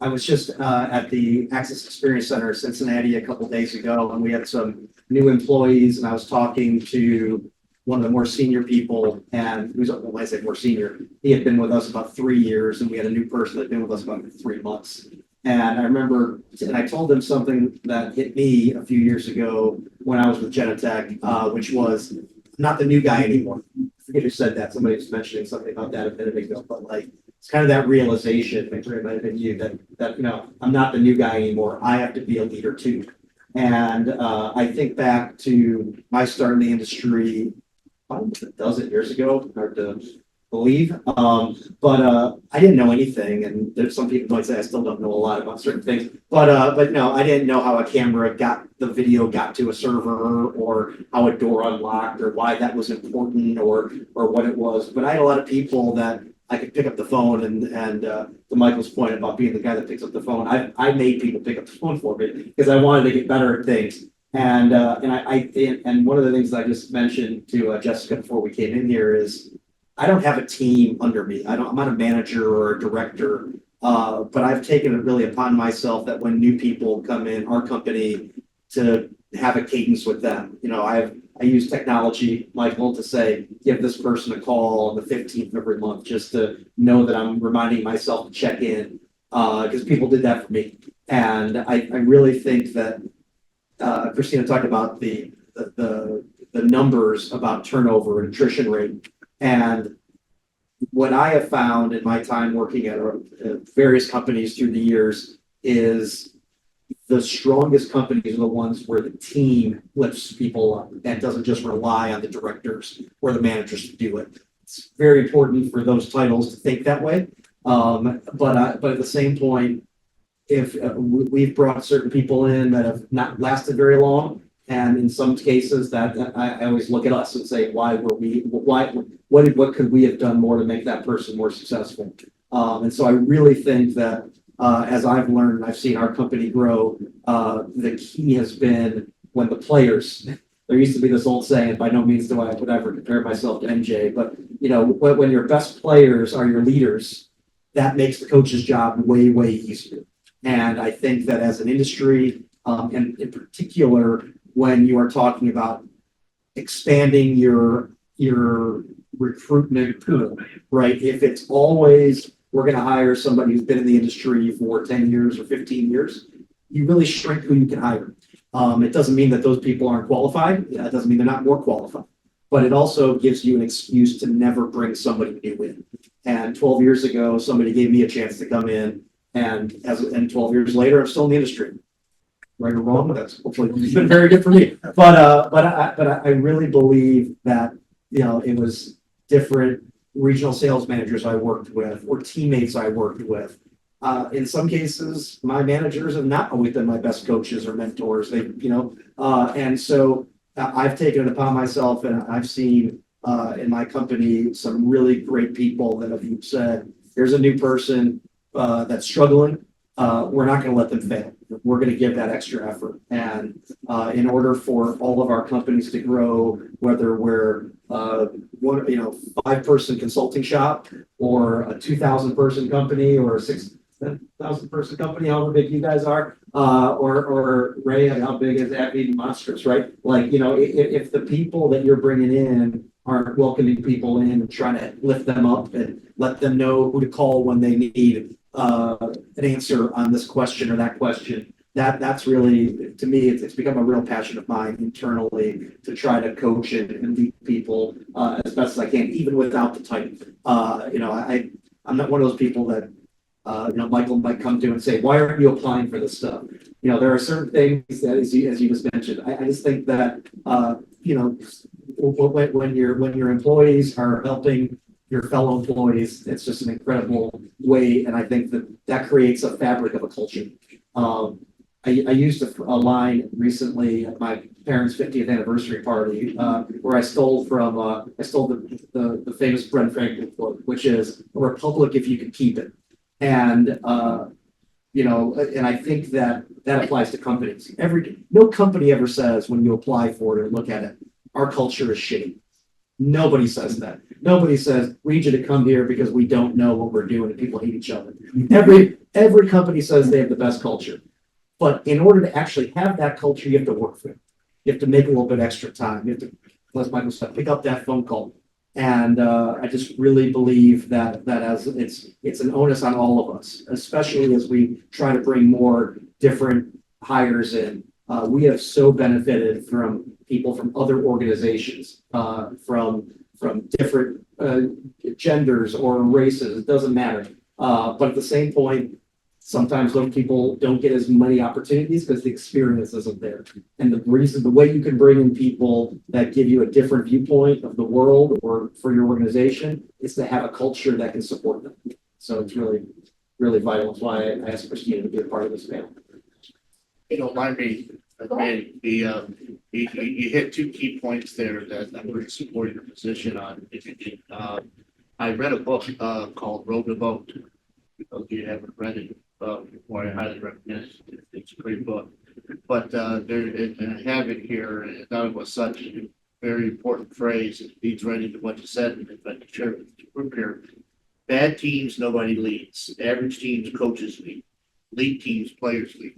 I was just at the ASIS Experience Center in Cincinnati a couple days ago, and we had some new employees, and I was talking to one of the more senior people, and when I say more senior, he had been with us about 3 years, and we had a new person that had been with us about 3 months. And I remember, and I told them something that hit me a few years ago when I was with Genentech, which was not the new guy anymore. I forget who said that. Somebody was mentioning something about that a minute ago, but like, it's kind of that realization, maybe it might have been you, that I'm not the new guy anymore. I have to be a leader too. And I think back to my start in the industry, almost a dozen years ago, hard to believe. But I didn't know anything, and there's some people might say I still don't know a lot about certain things. But no, I didn't know how a camera the video got to a server, or how a door unlocked, or why that was important, or what it was. But I had a lot of people that I could pick up the phone, and to Michael's point about being the guy that picks up the phone, I made people pick up the phone for me because I wanted to get better at things. And one of the things that I just mentioned to Jessica before we came in here is I don't have a team under me. I'm not a manager or a director, but I've taken it really upon myself that when new people come in our company, to have a cadence with them. I use technology, Michael, to say, give this person a call on the 15th of every month, just to know that I'm reminding myself to check in, because people did that for me. And I really think that Christina talked about the numbers about turnover and attrition rate. And what I have found in my time working at various companies through the years is the strongest companies are the ones where the team lifts people up and doesn't just rely on the directors or the managers to do it. It's very important for those titles to think that way. But at the same point, if we've brought certain people in that have not lasted very long, and in some cases that I always look at us and say, what could we have done more to make that person more successful? And so I really think that as I've learned, and I've seen our company grow, the key has been when the players, there used to be this old saying, by no means would I ever compare myself to MJ, but when your best players are your leaders, that makes the coach's job way, way easier. And I think that as an industry, and in particular, when you are talking about expanding your recruitment pool, right? If it's always, we're going to hire somebody who's been in the industry for 10 years or 15 years, you really shrink who you can hire. It doesn't mean that those people aren't qualified. It doesn't mean they're not more qualified. But it also gives you an excuse to never bring somebody new in. And 12 years ago, somebody gave me a chance to come in, and 12 years later, I'm still in the industry. right or wrong, that's hopefully been very good for me. But I really believe that, you know, it was different regional sales managers I worked with or teammates I worked with. In some cases, my managers have not always been my best coaches or mentors. They, you know, and so I've taken it upon myself, and I've seen in my company some really great people that have said, "Here's a new person that's struggling. We're not going to let them fail. We're going to give that extra effort." And in order for all of our companies to grow, whether we're one, you know, 5-person consulting shop or a 2,000 person company or a 6,000 person company, however big you guys are, or Ray, how big is that being monstrous, right? Like, you know, if the people that you're bringing in aren't welcoming people in and trying to lift them up and let them know who to call when they need an answer on this question or that question, that's really, to me, it's become a real passion of mine internally to try to coach and lead people as best as I can, even without the title. You know, I'm not one of those people that you know, Michael might come to and say, "Why aren't you applying for this stuff?" You know, there are certain things that, as you just mentioned, I just think that, you know, when your employees are helping your fellow employees, it's just an incredible way. And I think that creates a fabric of a culture. I used a line recently at my parents' 50th anniversary party where I stole the famous Ben Franklin quote, which is, "A republic if you can keep it." And you know, and I think that applies to companies. No company ever says when you apply for it or look at it, "Our culture is shitty." Nobody says that. Nobody says, "We need you to come here because we don't know what we're doing and people hate each other." Every company says they have the best culture. But in order to actually have that culture, you have to work for it. You have to make a little bit extra time. You have to, as Michael said, pick up that phone call. And I just really believe that as it's an onus on all of us, especially as we try to bring more different hires in. We have so benefited from people from other organizations, from different genders or races. It doesn't matter. But at the same point, sometimes those people don't get as many opportunities because the experience isn't there. And the way you can bring in people that give you a different viewpoint of the world or for your organization is to have a culture that can support them. So it's really, really vital. That's why I asked Christina to be a part of this panel. You don't mind me, you hit two key points there that I'm going to support your position on. I read a book called Road to Vote. If you haven't read it before, I highly recommend it. It's a great book. But and I have it here, and I thought it was such a very important phrase. It leads right into what you said, and if I can share with the group here. Bad teams, nobody leads. Average teams, coaches lead. Lead teams, players lead.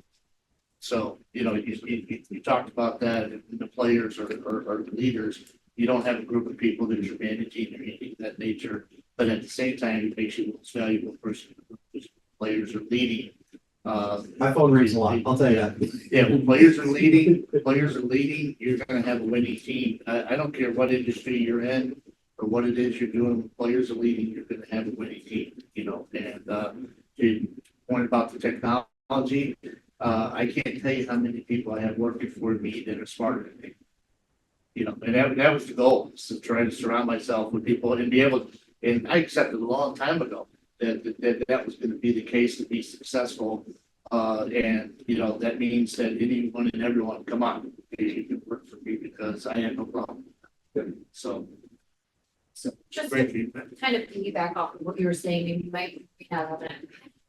So, you know, you talked about that, and the players are the leaders. You don't have a group of people that you're managing or anything of that nature, but at the same time, it makes you the most valuable person. Players are leading. My phone rings a lot, I'll tell you that. Yeah, when players are leading, you're going to have a winning team. I don't care what industry you're in or what it is you're doing. When players are leading, you're going to have a winning team, you know. And to point about the technology, I can't tell you how many people I have working for me that are smarter than me. You know, and that was the goal, is to try to surround myself with people and be able to, and I accepted a long time ago that was going to be the case to be successful. And, you know, that means that anyone and everyone, come on, you can work for me because I have no problem. So Just great to feedback. kind of piggyback off of what you were saying, and you might have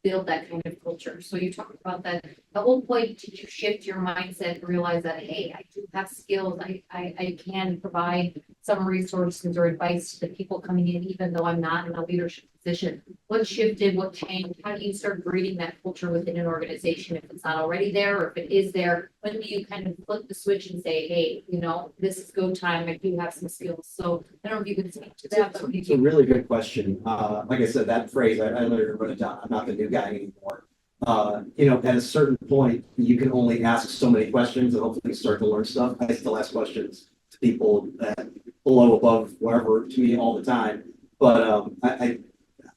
build that kind of culture. So you talked about that. The whole point to shift your mindset and realize that, hey, I do have skills. I can provide some resources or advice to the people coming in, even though I'm not in a leadership position. What shifted? What changed? How do you start breeding that culture within an organization if it's not already there, or if it is there? When do you kind of flip the switch and say, hey, you know, this is go time. I do have some skills. So I don't know if you could speak to that. But It's a really good question. Like I said, that phrase, I literally wrote it down. I'm not the new guy anymore. You know, at a certain point, you can only ask so many questions and hopefully start to learn stuff. I still ask questions to people that below, above, wherever, to me all the time. But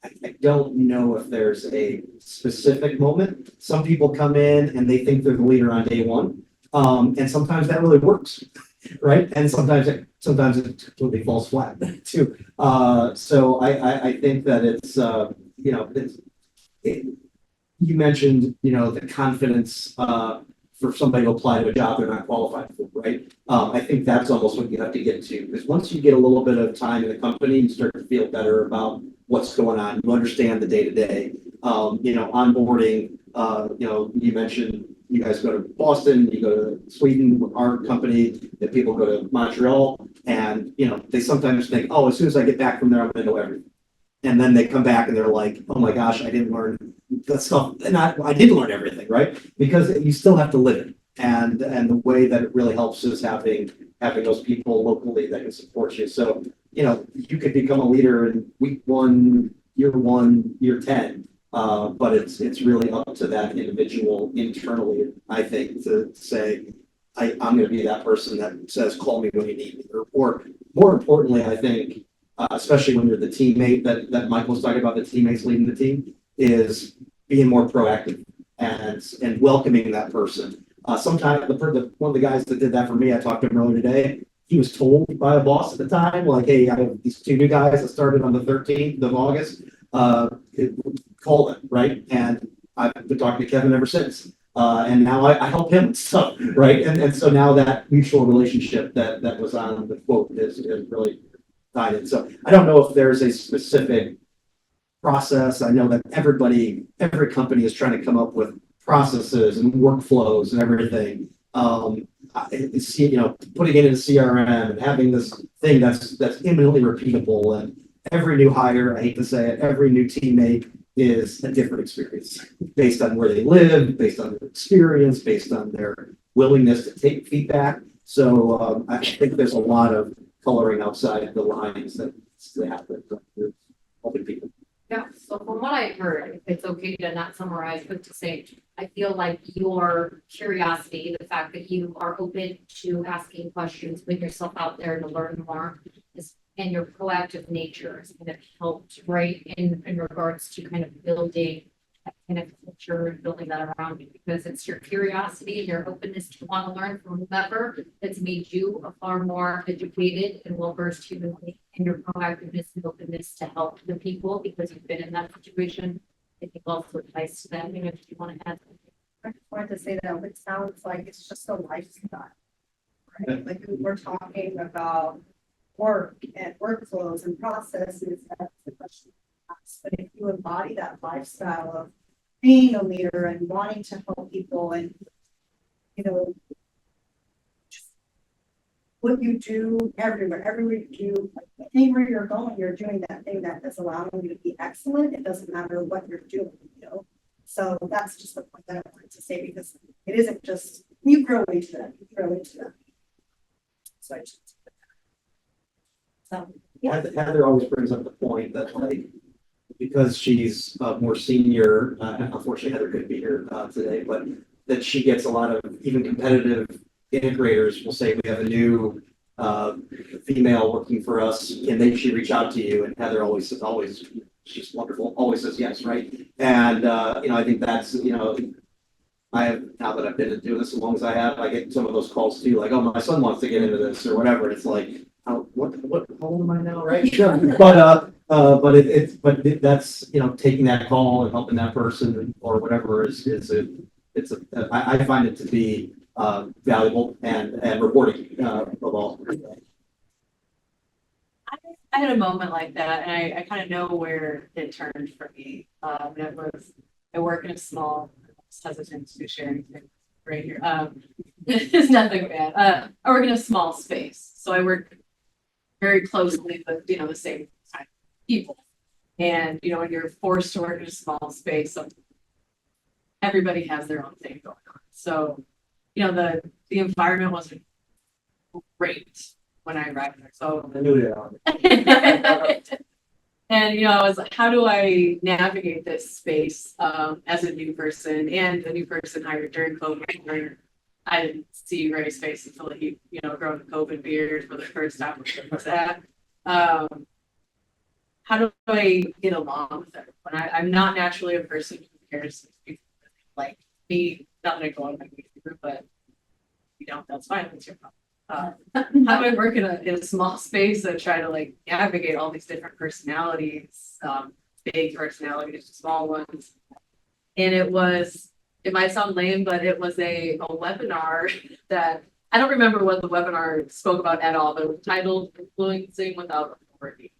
I don't know if there's a specific moment. Some people come in and they think they're the leader on day one. And sometimes that really works, right? And sometimes it totally falls flat too. So I think that it's, you know, you mentioned, you know, the confidence, for somebody to apply to a job they're not qualified for, right? I think that's almost what you have to get to, because once you get a little bit of time in the company, you start to feel better about what's going on. You understand the day to day. You know, onboarding, you know, you mentioned you guys go to Boston, you go to Sweden, our company, that people go to Montreal, and, you know, they sometimes think, oh, as soon as I get back from there, I'm gonna know everything. And then they come back and they're like, oh my gosh, I didn't learn that stuff. And I did learn everything, right? Because you still have to live it. And the way that it really helps is having those people locally that can support you. So, you know, you could become a leader in week 1, year 1, year 10. But it's really up to that individual internally, I think, to say, I'm going to be that person that says, call me when you need me. Or more importantly, I think, especially when you're the teammate that Michael was talking about, the teammates leading the team, is being more proactive and welcoming that person. Sometimes one of the guys that did that for me, I talked to him earlier today. He was told by a boss at the time, like, hey, I have these 2 new guys that started on the 13th of August. Call them, right? And I've been talking to Kevin ever since. And now I help him stuff, right? And so now that mutual relationship that was on the quote is really tied in. So I don't know if there's a specific process. I know that every company is trying to come up with processes and workflows and everything. It's, you know, putting it in a CRM and having this thing that's imminently repeatable. And every new hire, I hate to say it, every new teammate is a different experience based on where they live, based on their experience, based on their willingness to take feedback. So I think there's a lot of coloring outside the lines that happen with helping people. Yeah, so from what I heard, if it's okay to not summarize, but to say, I feel like your curiosity, the fact that you are open to asking questions, putting yourself out there to learn more, and your proactive nature has kind of helped, right, in regards to kind of building that kind of culture and building that around you, because it's your curiosity and your openness to want to learn from whomever that's made you a far more educated and well-versed human being, and your proactiveness and openness to help the people because you've been in that situation. I think also applies to them. You know, if you want to add something. I just wanted to say that it sounds like it's just a lifestyle, right? Like we're talking about work and workflows and processes. That's the question. But if you embody that lifestyle of being a leader and wanting to help people, and you know, just what you do everywhere you do, like, anywhere you're going, you're doing that thing that is allowing you to be excellent. It doesn't matter what you're doing, you know. So that's just the point that I wanted to say, because it isn't just you grow into that. You grow into that. So I just. So yeah. Heather always brings up the point that, like, because she's more senior, unfortunately Heather couldn't be here today, but that she gets a lot of even competitive integrators will say, we have a new female working for us, can she reach out to you? And Heather always, she's wonderful, always says yes, right? And you know, I think that's, you know, I have, now that I've been doing this as long as I have, I get some of those calls too, like, oh, my son wants to get into this or whatever. It's like, how old am I now, right? Sure. But that's, you know, taking that call and helping that person or whatever I find it to be valuable and rewarding of all. I had a moment like that, and I kind of know where it turned for me. It was, I work in a small, hesitant to share anything right here. It's nothing bad. I work in a small space, so I work very closely with, you know, the same type of people. And, you know, when you're forced to work in a small space, so everybody has their own thing going on. So, you know, the environment wasn't great when I arrived there. So I knew that. And, you know, I was like, how do I navigate this space as a new person, and a new person hired during COVID, where I didn't see Ray's face until he, you know, growing the COVID beard for the first time. How how do I get along with everyone? I'm not naturally a person who cares like me, not gonna go on my group, but you don't, that's fine, that's your problem. How do I work in a small space and try to like navigate all these different personalities, big personalities, small ones? And it might sound lame, but it was a webinar that I don't remember what the webinar spoke about at all, but it was titled Influencing Without Authority.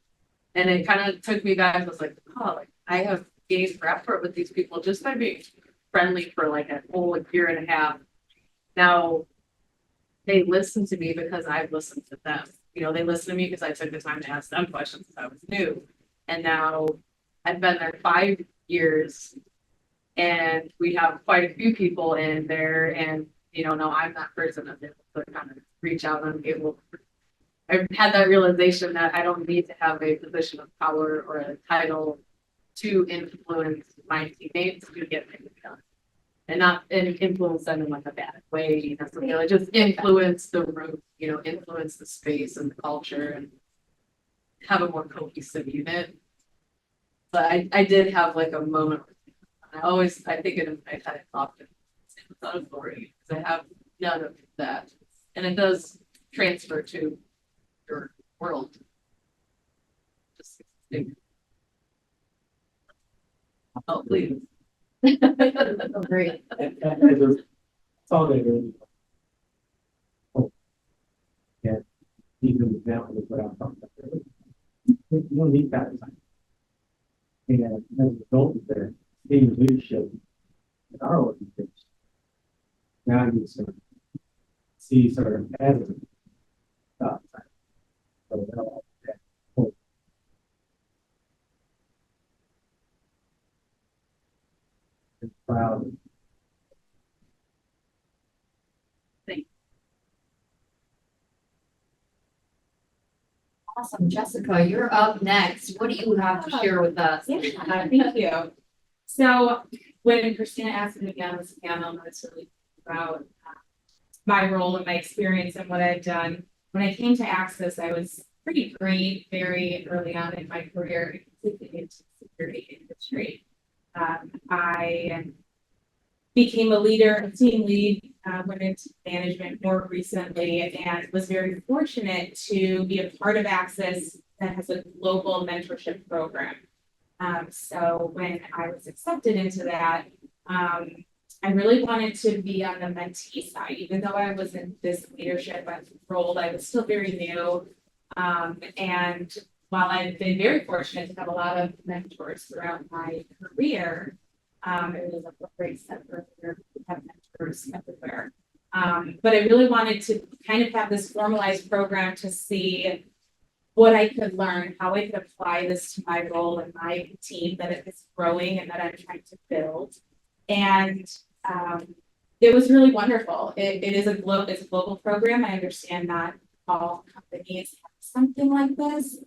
And it kind of took me back. I was like, oh, like I have gained rapport with these people just by being friendly for like a whole year and a half. Now they listen to me because I've listened to them. You know, they listen to me because I took the time to ask them questions because I was new. And now I've been there 5 years and we have quite a few people in there. And, you know, now I'm that person that's able to kind of reach out and be able. I've had that realization that I don't need to have a position of power or a title to influence my teammates to get things done. And not influence them in like a bad way necessarily, just influence the room, you know, influence the space and the culture and have a more cohesive unit. But I did have like a moment. I think I've had it often without authority because I have none of that. And it does transfer to your world. Just think. Oh, please. Great. Yeah, these are examples of what I'm talking about. You don't need that time. And as a result of their being leadership in our organization, now you sort of see sort of as a stop sign. So they're all that. Oh. It's proud. Awesome. Jessica, you're up next. What do you have to share with us? Thank you. So when Christina asked me again on this panel, I was really about my role and my experience and what I've done. When I came to ASIS, I was pretty green very early on in my career, completely into the security industry. I became a leader, a team lead, went into management more recently, and was very fortunate to be a part of ASIS that has a global mentorship program. So when I was accepted into that, I really wanted to be on the mentee side, even though I was in this leadership role, I was still very new. And while I've been very fortunate to have a lot of mentors throughout my career, it was a great step earlier to have mentors everywhere. But I really wanted to kind of have this formalized program to see what I could learn, how I could apply this to my role and my team that is growing and that I'm trying to build. And it was really wonderful. It is a global program. I understand not all companies have something like this.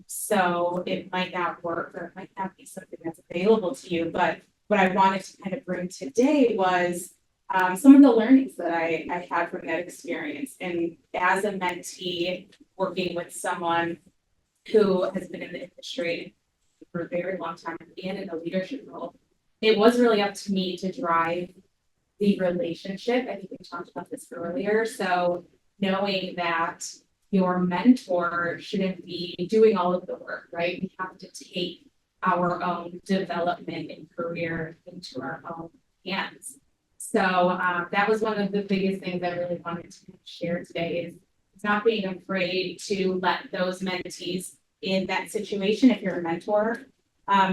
So it might not work or it might not be something that's available to you. But what I wanted to kind of bring today was some of the learnings that I had from that experience. And as a mentee, working with someone who has been in the industry for a very long time and in a leadership role, it was really up to me to drive the relationship. I think we talked about this earlier. So knowing that your mentor shouldn't be doing all of the work, right? We have to take our own development and career into our own hands. So that was one of the biggest things I really wanted to share today is not being afraid to let those mentees in that situation, if you're a mentor,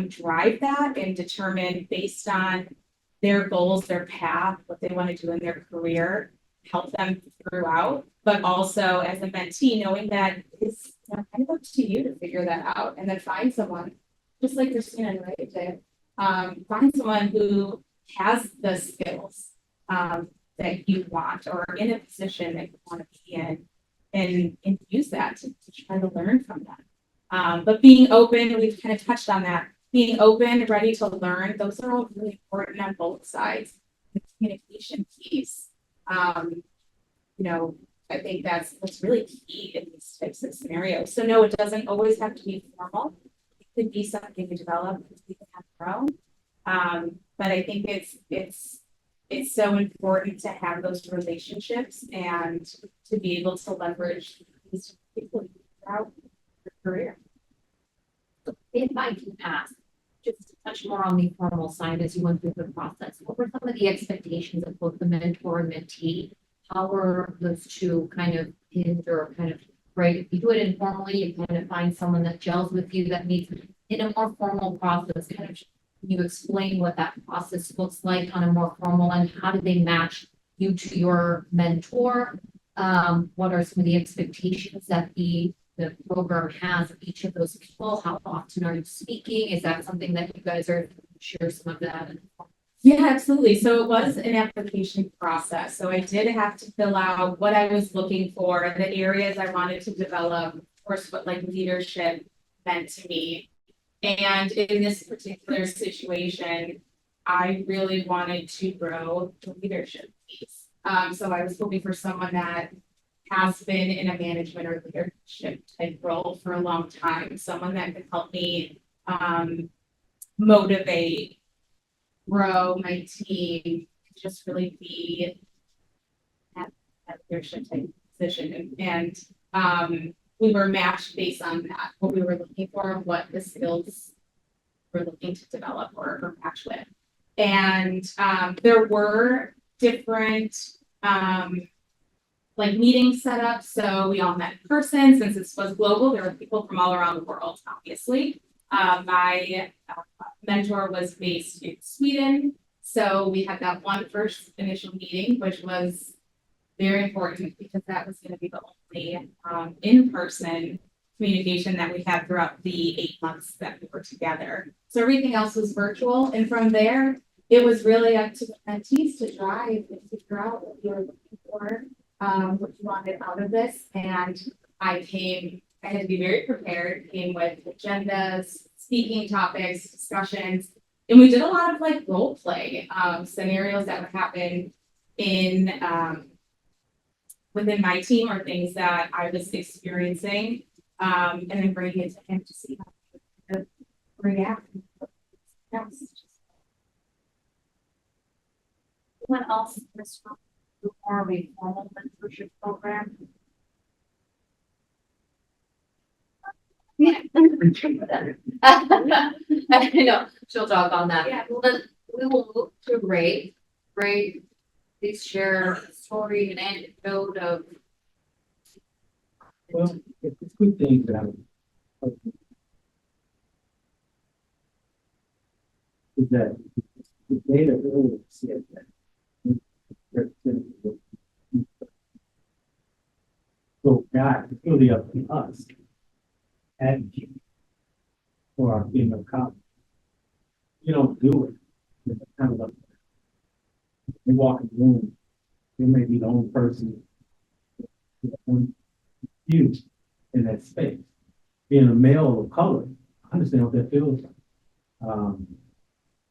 drive that and determine based on their goals, their path, what they want to do in their career, help them throughout, but also as a mentee, knowing that it's kind of up to you to figure that out and then find someone, just like Christina and Ray did, find someone who has the skills that you want or in a position that you want to be in and use that to try to learn from them. But being open, we've kind of touched on that, being open, ready to learn, those are all really important on both sides. The communication piece, you know, I think that's really key in these types of scenarios. So no, it doesn't always have to be formal. could be something to develop, we can have grown. But I think it's so important to have those relationships and to be able to leverage these people throughout your career. If I can ask, just to touch more on the formal side as you went through the process, what were some of the expectations of both the mentor and mentee? How were those two kind of pinned or kind of, right? If you do it informally, you kind of find someone that gels with you that meets in a more formal process, kind of, can you explain what that process looks like on a more formal and how do they match you to your mentor? What are some of the expectations that the program has of each of those people? How often are you speaking? Is that something that you guys are share some of that? Yeah, absolutely. So it was an application process. So I did have to fill out what I was looking for, the areas I wanted to develop, of course, what like leadership meant to me. And in this particular situation, I really wanted to grow the leadership piece. So I was looking for someone that has been in a management or leadership type role for a long time, someone that could help me motivate, grow my team, just really be at leadership type position. And we were matched based on that, what we were looking for, what the skills we're looking to develop or match with. And there were different like meeting setups. So we all met in person. Since this was global, there were people from all around the world, obviously. My mentor was based in Sweden. So we had that one first initial meeting, which was very important because that was going to be the only in-person communication that we had throughout the 8 months that we were together. So everything else was virtual. And from there, it was really up to the mentees to drive and figure out what you were looking for, what you wanted out of this. And I had to be very prepared, came with agendas, speaking topics, discussions. And we did a lot of like role play scenarios that would happen in within my team or things that I was experiencing, and then bringing it to him to see how to react. Anyone else in this room who are a formal mentorship program? Yeah. I know, she'll talk on that. Yeah. Well, then we will move to Ray. Ray, please share a story, an anecdote of. Well, it's good things that I would. Is that the data earlier said that. So God, it's really up to us. Advocate for our female colleagues. You don't do it. It's kind of like you walk in the room, you may be the only person you in that space. Being a male of color, I understand what that feels like.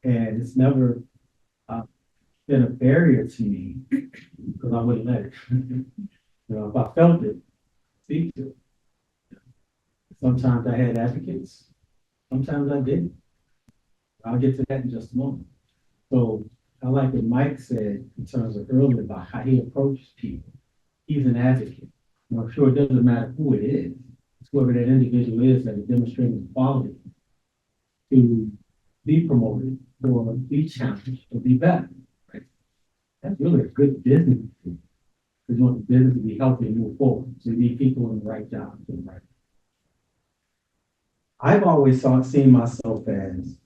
And it's never been a barrier to me because I wouldn't let it. You know, if I felt it, speak to it. Sometimes I had advocates, sometimes I didn't. I'll get to that in just a moment. So I like what Mike said in terms of earlier about how he approaches people. He's an advocate. You know, sure, it doesn't matter who it is. It's whoever that individual is that is demonstrating quality to be promoted or be challenged or be better. Right? That's really a good business. Because you want the business to be healthy and move forward. So you need people in the right jobs and the right. I've always seen myself as,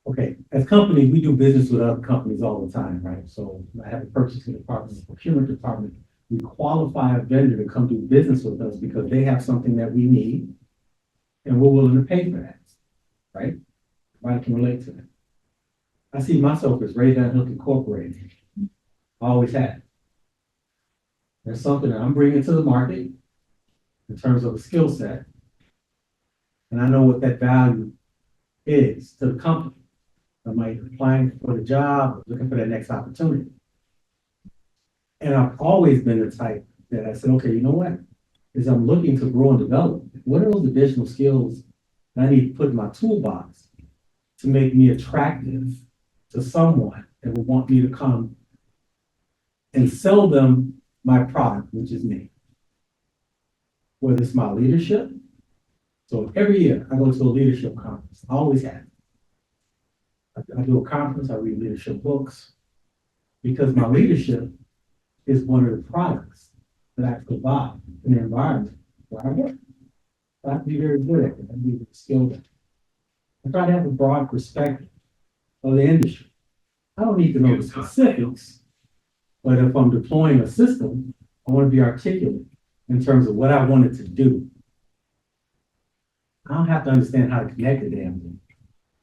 okay, as companies, we do business with other companies all the time, right? So I have a purchasing department, a procurement department. We qualify a vendor to come do business with us because they have something that we need and we're willing to pay for that, right? Everybody can relate to that. I see myself as Ray Van Hook Incorporated. I always have. There's something that I'm bringing to the market in terms of a skill set. And I know what that value is to the company. I might be applying for the job, looking for that next opportunity. And I've always been the type that I said, okay, you know what? As I'm looking to grow and develop, what are those additional skills And I need to put in my toolbox to make me attractive to someone that would want me to come and sell them my product, which is me. Whether it's my leadership. So every year I go to a leadership conference. I always have. I do a conference, I read leadership books, because my leadership is one of the products that I provide in the environment where I work. I have to be very good at it. I have to be very skilled at it. I try to have a broad perspective of the industry. I don't need to know the specifics, but if I'm deploying a system, I want to be articulate in terms of what I want it to do. I don't have to understand how to connect the damn thing.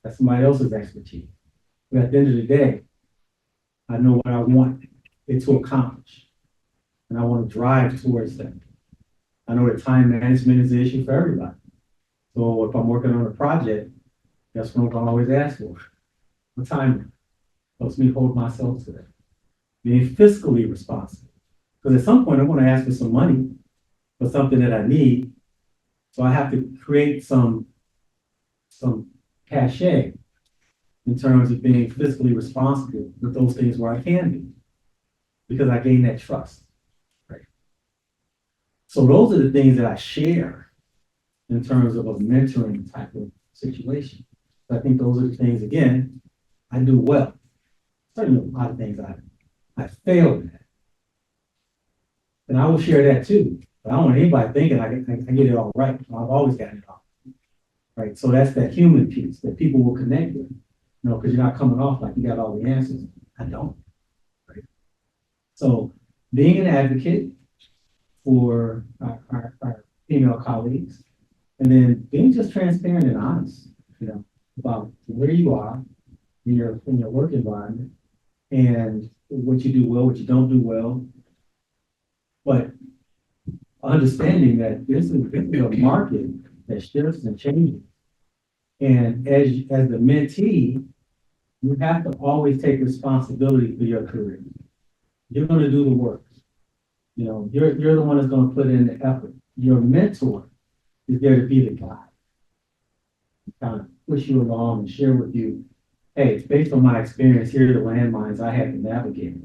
That's somebody else's expertise. But at the end of the day, I know what I want it to accomplish. And I want to drive towards that. I know that time management is the issue for everybody. So if I'm working on a project, that's what I'm always ask for. The time helps me hold myself to that. Being fiscally responsible. Because at some point I'm going to ask for some money for something that I need. So I have to create some cachet in terms of being fiscally responsible with those things where I can be. Because I gain that trust. Right. So those are the things that I share in terms of a mentoring type of situation. I think those are the things, again, I do well. Certainly a lot of things I failed at. And I will share that too. But I don't want anybody thinking I get it all right. I've always gotten it all right. So that's that human piece that people will connect with. You know, because you're not coming off like you got all the answers. I don't. Right. So being an advocate for our female colleagues, and then being just transparent and honest, you know, about where you are in your work environment and what you do well, what you don't do well. But understanding that this is a market that shifts and changes. And as the mentee, you have to always take responsibility for your career. You're going to do the work. You know, you're the one that's going to put in the effort. Your mentor is there to be the guide. Kind of push you along and share with you, hey, based on my experience, here are the landmines I had to navigate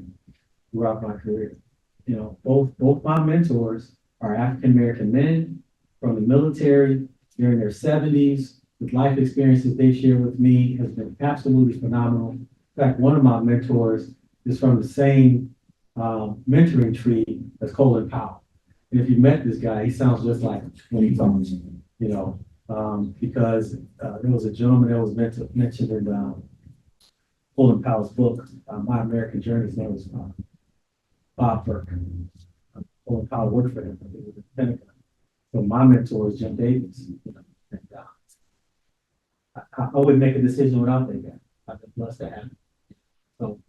throughout my career. You know, both my mentors are African American men from the military. They're in their 70s. The life experiences they share with me has been absolutely phenomenal. In fact, one of my mentors is from the same mentoring tree as Colin Powell. And if you met this guy, he sounds just like him when he talks, you know, because there was a gentleman that was mentioned in Colin Powell's book, My American Journey. His name was Bob Burke. Colin Powell worked for him. I think it was at the Pentagon. So my mentor is Jim Davis. You know, and, I wouldn't make a decision without that guy. I've been blessed to have him. So,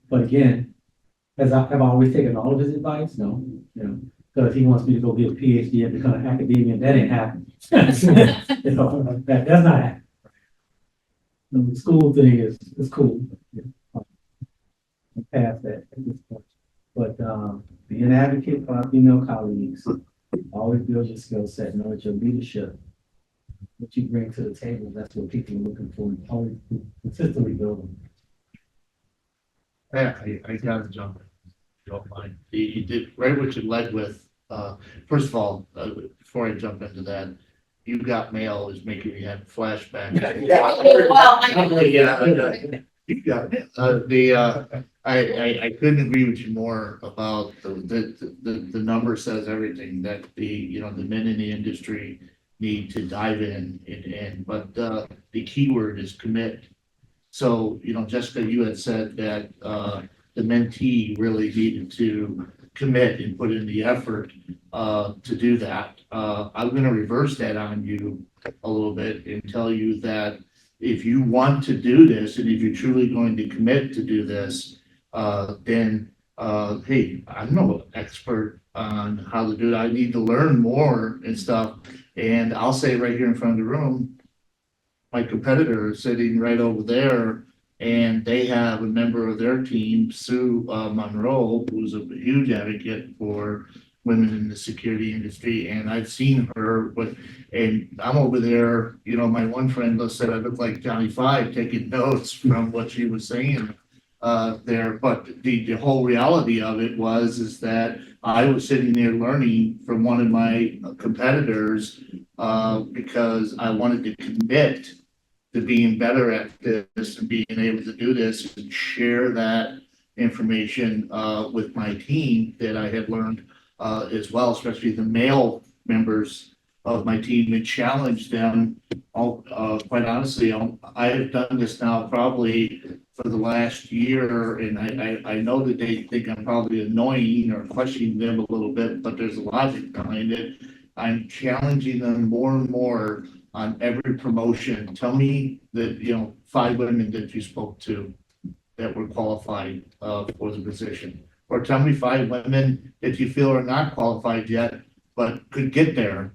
but again, have I always taken all of his advice? No, you know, because he wants me to go get a PhD and become an academician. That ain't happening. You know, that's not happening. The school thing is cool. You know, I'm past that at this point. But be an advocate for our female colleagues. Always build your skill set. Know that your leadership, what you bring to the table, that's what people are looking for. And always consistently building. Yeah, I gotta jump in. Don't mind. You did right what you led with. First of all, before I jump into that, you got mail is making me have flashbacks. You got it. I couldn't agree with you more about the number says everything that the men in the industry need to dive in, but the key word is commit. So, Jessica, you had said that the mentee really needed to commit and put in the effort to do that. I'm going to reverse that on you a little bit and tell you that if you want to do this and if you're truly going to commit to do this, then hey, I'm no expert on how to do it. I need to learn more and stuff. And I'll say right here in front of the room, my competitor is sitting right over there, and they have a member of their team, Sue Monroe, who's a huge advocate for women in the security industry, and I've seen her, and I'm over there, you know, my one friend said I look like Johnny Five taking notes from what she was saying there, but the whole reality of it is that I was sitting there learning from one of my competitors because I wanted to commit to being better at this and being able to do this and share that information with my team that I had learned as well, especially the male members of my team, and challenge them. Quite honestly, I have done this now probably for the last year, and I know that they think I'm probably annoying or questioning them a little bit, but there's a logic behind it. I'm challenging them more and more on every promotion. Tell me that, you know, 5 women that you spoke to that were qualified for the position. Or tell me 5 women that you feel are not qualified yet, but could get there.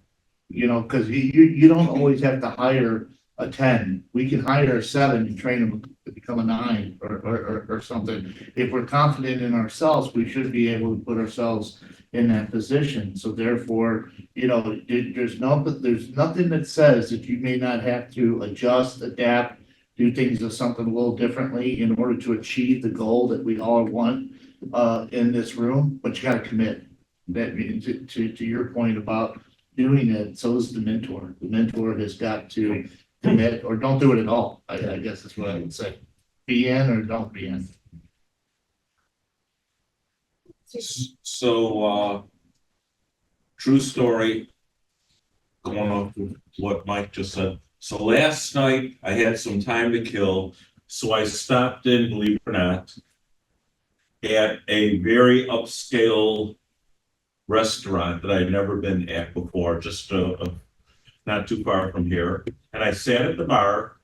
You know, because you don't always have to hire a 10. We can hire a 7 and train them to become a 9 or something. If we're confident in ourselves, we should be able to put ourselves in that position. So therefore, you know, there's nothing that says that you may not have to adjust, adapt, do things or something a little differently in order to achieve the goal that we all want in this room, but you got to commit. That means to your point about doing it, so is the mentor. The mentor has got to commit or don't do it at all. I guess that's what I would say. Be in or don't be in. So, true story, going off of what Mike just said. So last night I had some time to kill, so I stopped in, believe it or not, at a very upscale restaurant that I'd never been at before, just not too far from here. And I sat at the bar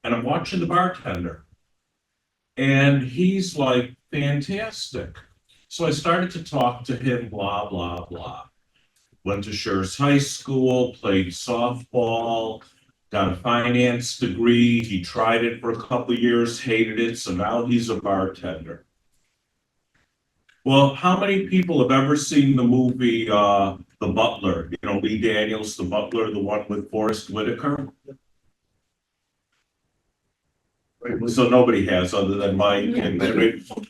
and I'm watching the bartender. And he's like, fantastic. So I started to talk to him, blah, blah, blah. Went to Schurz High School, played softball, got a finance degree. He tried it for a couple of years, hated it. So now he's a bartender. Well, how many people have ever seen the movie The Butler? You know, Lee Daniels, The Butler, the one with Forrest Whitaker? So nobody has, other than Mike and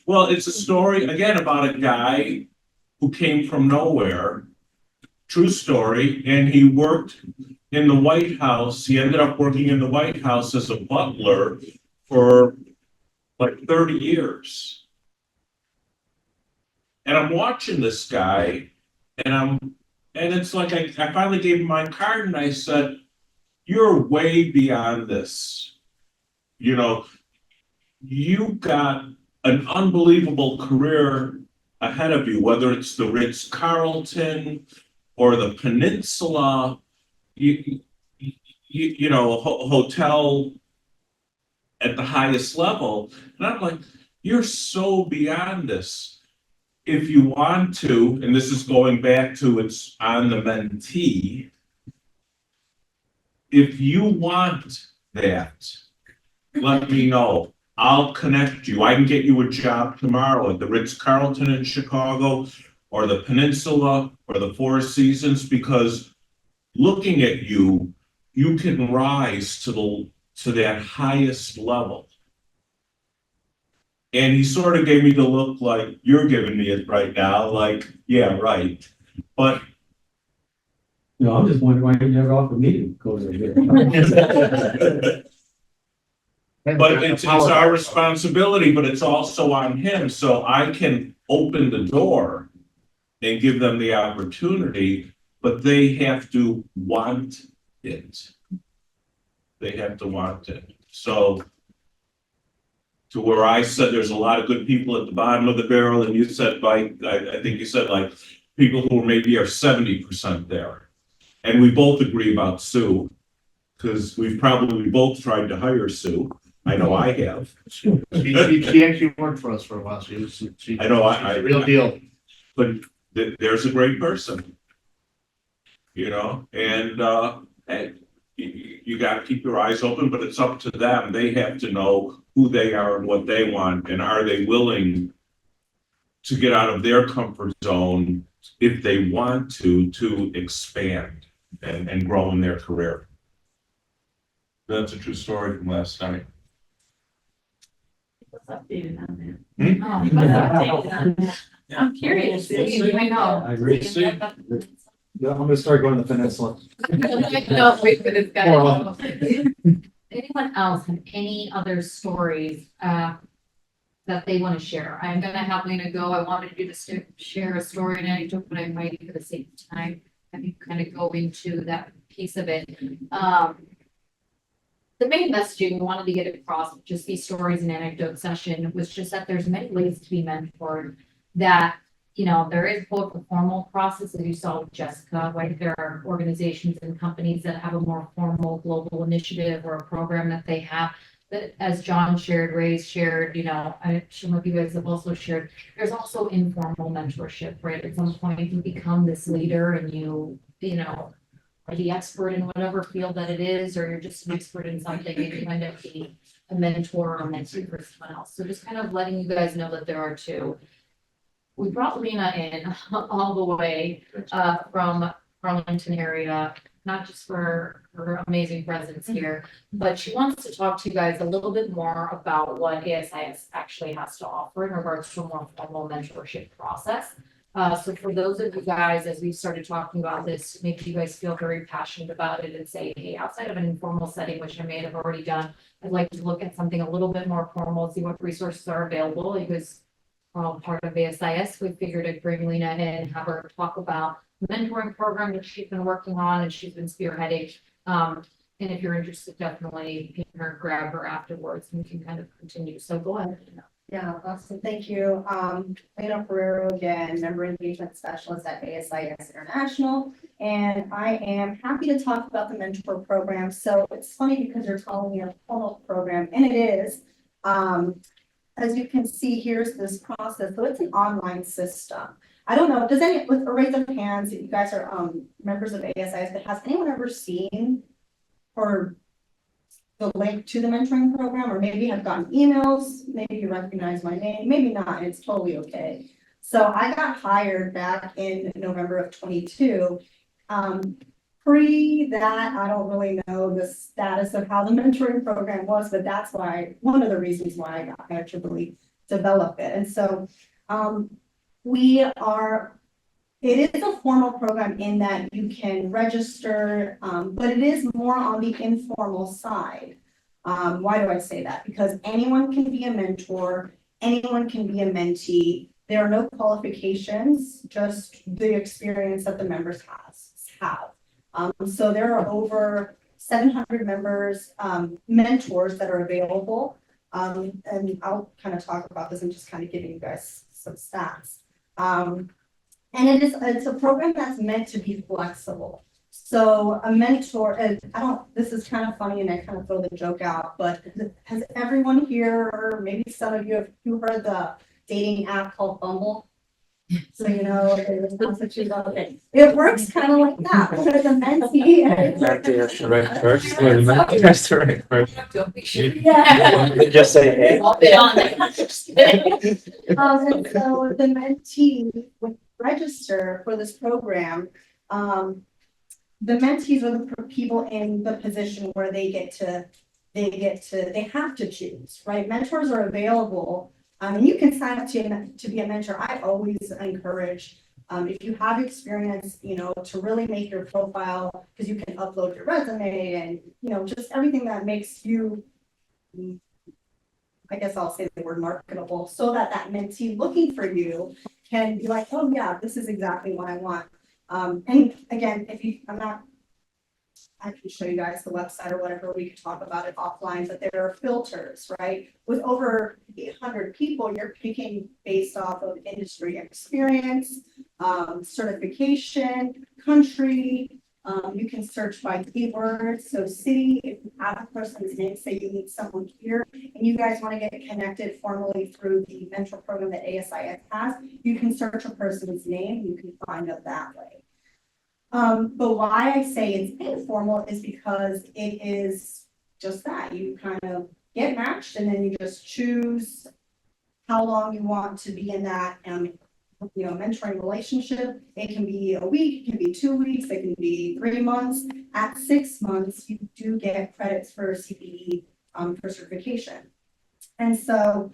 well, it's a story again about a guy who came from nowhere. True story, and he worked in the White House. He ended up working in the White House as a butler for like 30 years. And I'm watching this guy, and it's like I finally gave him my card and I said, "You're way beyond this. You know, you got an unbelievable career ahead of you, whether it's the Ritz-Carlton or the Peninsula, you know, hotel at the highest level." And I'm like, "You're so beyond this. If you want to," and this is going back to it's on the mentee, "if you want that, let me know. I'll connect you. I can get you a job tomorrow at the Ritz-Carlton in Chicago or the Peninsula or the Four Seasons, because looking at you, you can rise to that highest level." And he sort of gave me the look like, "You're giving me it right now," like, "Yeah, right." But No, I'm just wondering why you never offered me to go to there. but it's our responsibility, but it's also on him. So I can open the door and give them the opportunity, but they have to want it. They have to want it. So to where I said there's a lot of good people at the bottom of the barrel, and you said, like, I think you said, like, people who maybe are 70% there. And we both agree about Sue, because we've probably both tried to hire Sue. I know I have. She actually worked for us for a while. She I know, she's a real deal. But there's a great person, you know, and hey, you got to keep your eyes open, but it's up to them. They have to know who they are and what they want, and are they willing to get out of their comfort zone if they want to expand and grow in their career. That's a true story from last night. What's updated on Hmm? that? Oh, what's updated on that? I'm curious. I know. I agree. Yeah, I'm gonna start going to the peninsula. No, wait for this guy. Well, Anyone else have any other stories, that they want to share? I'm gonna have Lena go. I wanted to do this to share a story and anecdote, but I might, for the sake of time, I think kind of go into that piece of it. The main messaging we wanted to get across, with just these stories and anecdote session, was just that there's many ways to be mentored. That, you know, there is both the formal process, as you saw with Jessica, right? There are organizations and companies that have a more formal global initiative or a program that they have. That, as John shared, Ray's shared, you know, I'm sure some of you guys have also shared, there's also informal mentorship, right? At some point you become this leader and you know, are the expert in whatever field that it is, or you're just an expert in something and you end up being a mentor or mentee for someone else. So just kind of letting you guys know that there are two. We brought Lena in all the way from Arlington area, not just for her amazing presence here, but she wants to talk to you guys a little bit more about what ASIS actually has to offer in regards to a more formal mentorship process. So for those of you guys, as we started talking about this, make you guys feel very passionate about it and say, hey, outside of an informal setting, which I may have already done, I'd like to look at something a little bit more formal, see what resources are available. Because part of ASIS, we figured I'd bring Lena in and have her talk about the mentoring program that she's been working on and she's been spearheading. And if you're interested, definitely ping her, grab her afterwards, and we can kind of continue. So go ahead. Yeah, awesome. Thank you. Lena Ferrero again, Member Engagement Specialist at ASIS International. And I am happy to talk about the mentor program. So it's funny because you're calling me a formal program, and it is. As you can see, here's this process. So it's an online system. I don't know, does any, with a raise of hands, if you guys are members of ASIS, but has anyone ever seen or the link to the mentoring program, or maybe have gotten emails, maybe you recognize my name, maybe not, and it's totally okay. So I got hired back in November of 22. Pre that, I don't really know the status of how the mentoring program was, but that's why, one of the reasons why I got hired to really develop it. And so it is a formal program in that you can register, but it is more on the informal side. Why do I say that? Because anyone can be a mentor, anyone can be a mentee. There are no qualifications, just the experience that the members have. So there are over 700 members, mentors that are available. And I'll kind of talk about this and just kind of giving you guys some stats. And it's a program that's meant to be flexible. So a mentor, and this is kind of funny and I kind of throw the joke out, but has everyone here, or maybe some of you have heard the dating app called Bumble? So, you know, it works kind of like that. Because a mentee. Yeah. Just say, hey. And so the mentee would register for this program. The mentees are the people in the position where they have to choose, right? Mentors are available. And you can sign up to be a mentor. I always encourage, if you have experience, you know, to really make your profile, because you can upload your resume and, you know, just everything that makes you, I guess I'll say the word marketable, so that mentee looking for you can be like, oh yeah, this is exactly what I want. And again, I can show you guys the website or whatever, we can talk about it offline, but there are filters, right? With over 800 people, you're picking based off of industry experience, certification, country. You can search by keywords. So city, if you have a person's name, say you need someone here, and you guys want to get connected formally through the mentor program that ASIS has, you can search a person's name, you can find it that way. But why I say it's informal is because it is just that. You kind of get matched and then you just choose how long you want to be in that mentoring relationship. It can be a week, it can be 2 weeks, it can be 3 months. At 6 months, you do get credits for CPE for certification. And so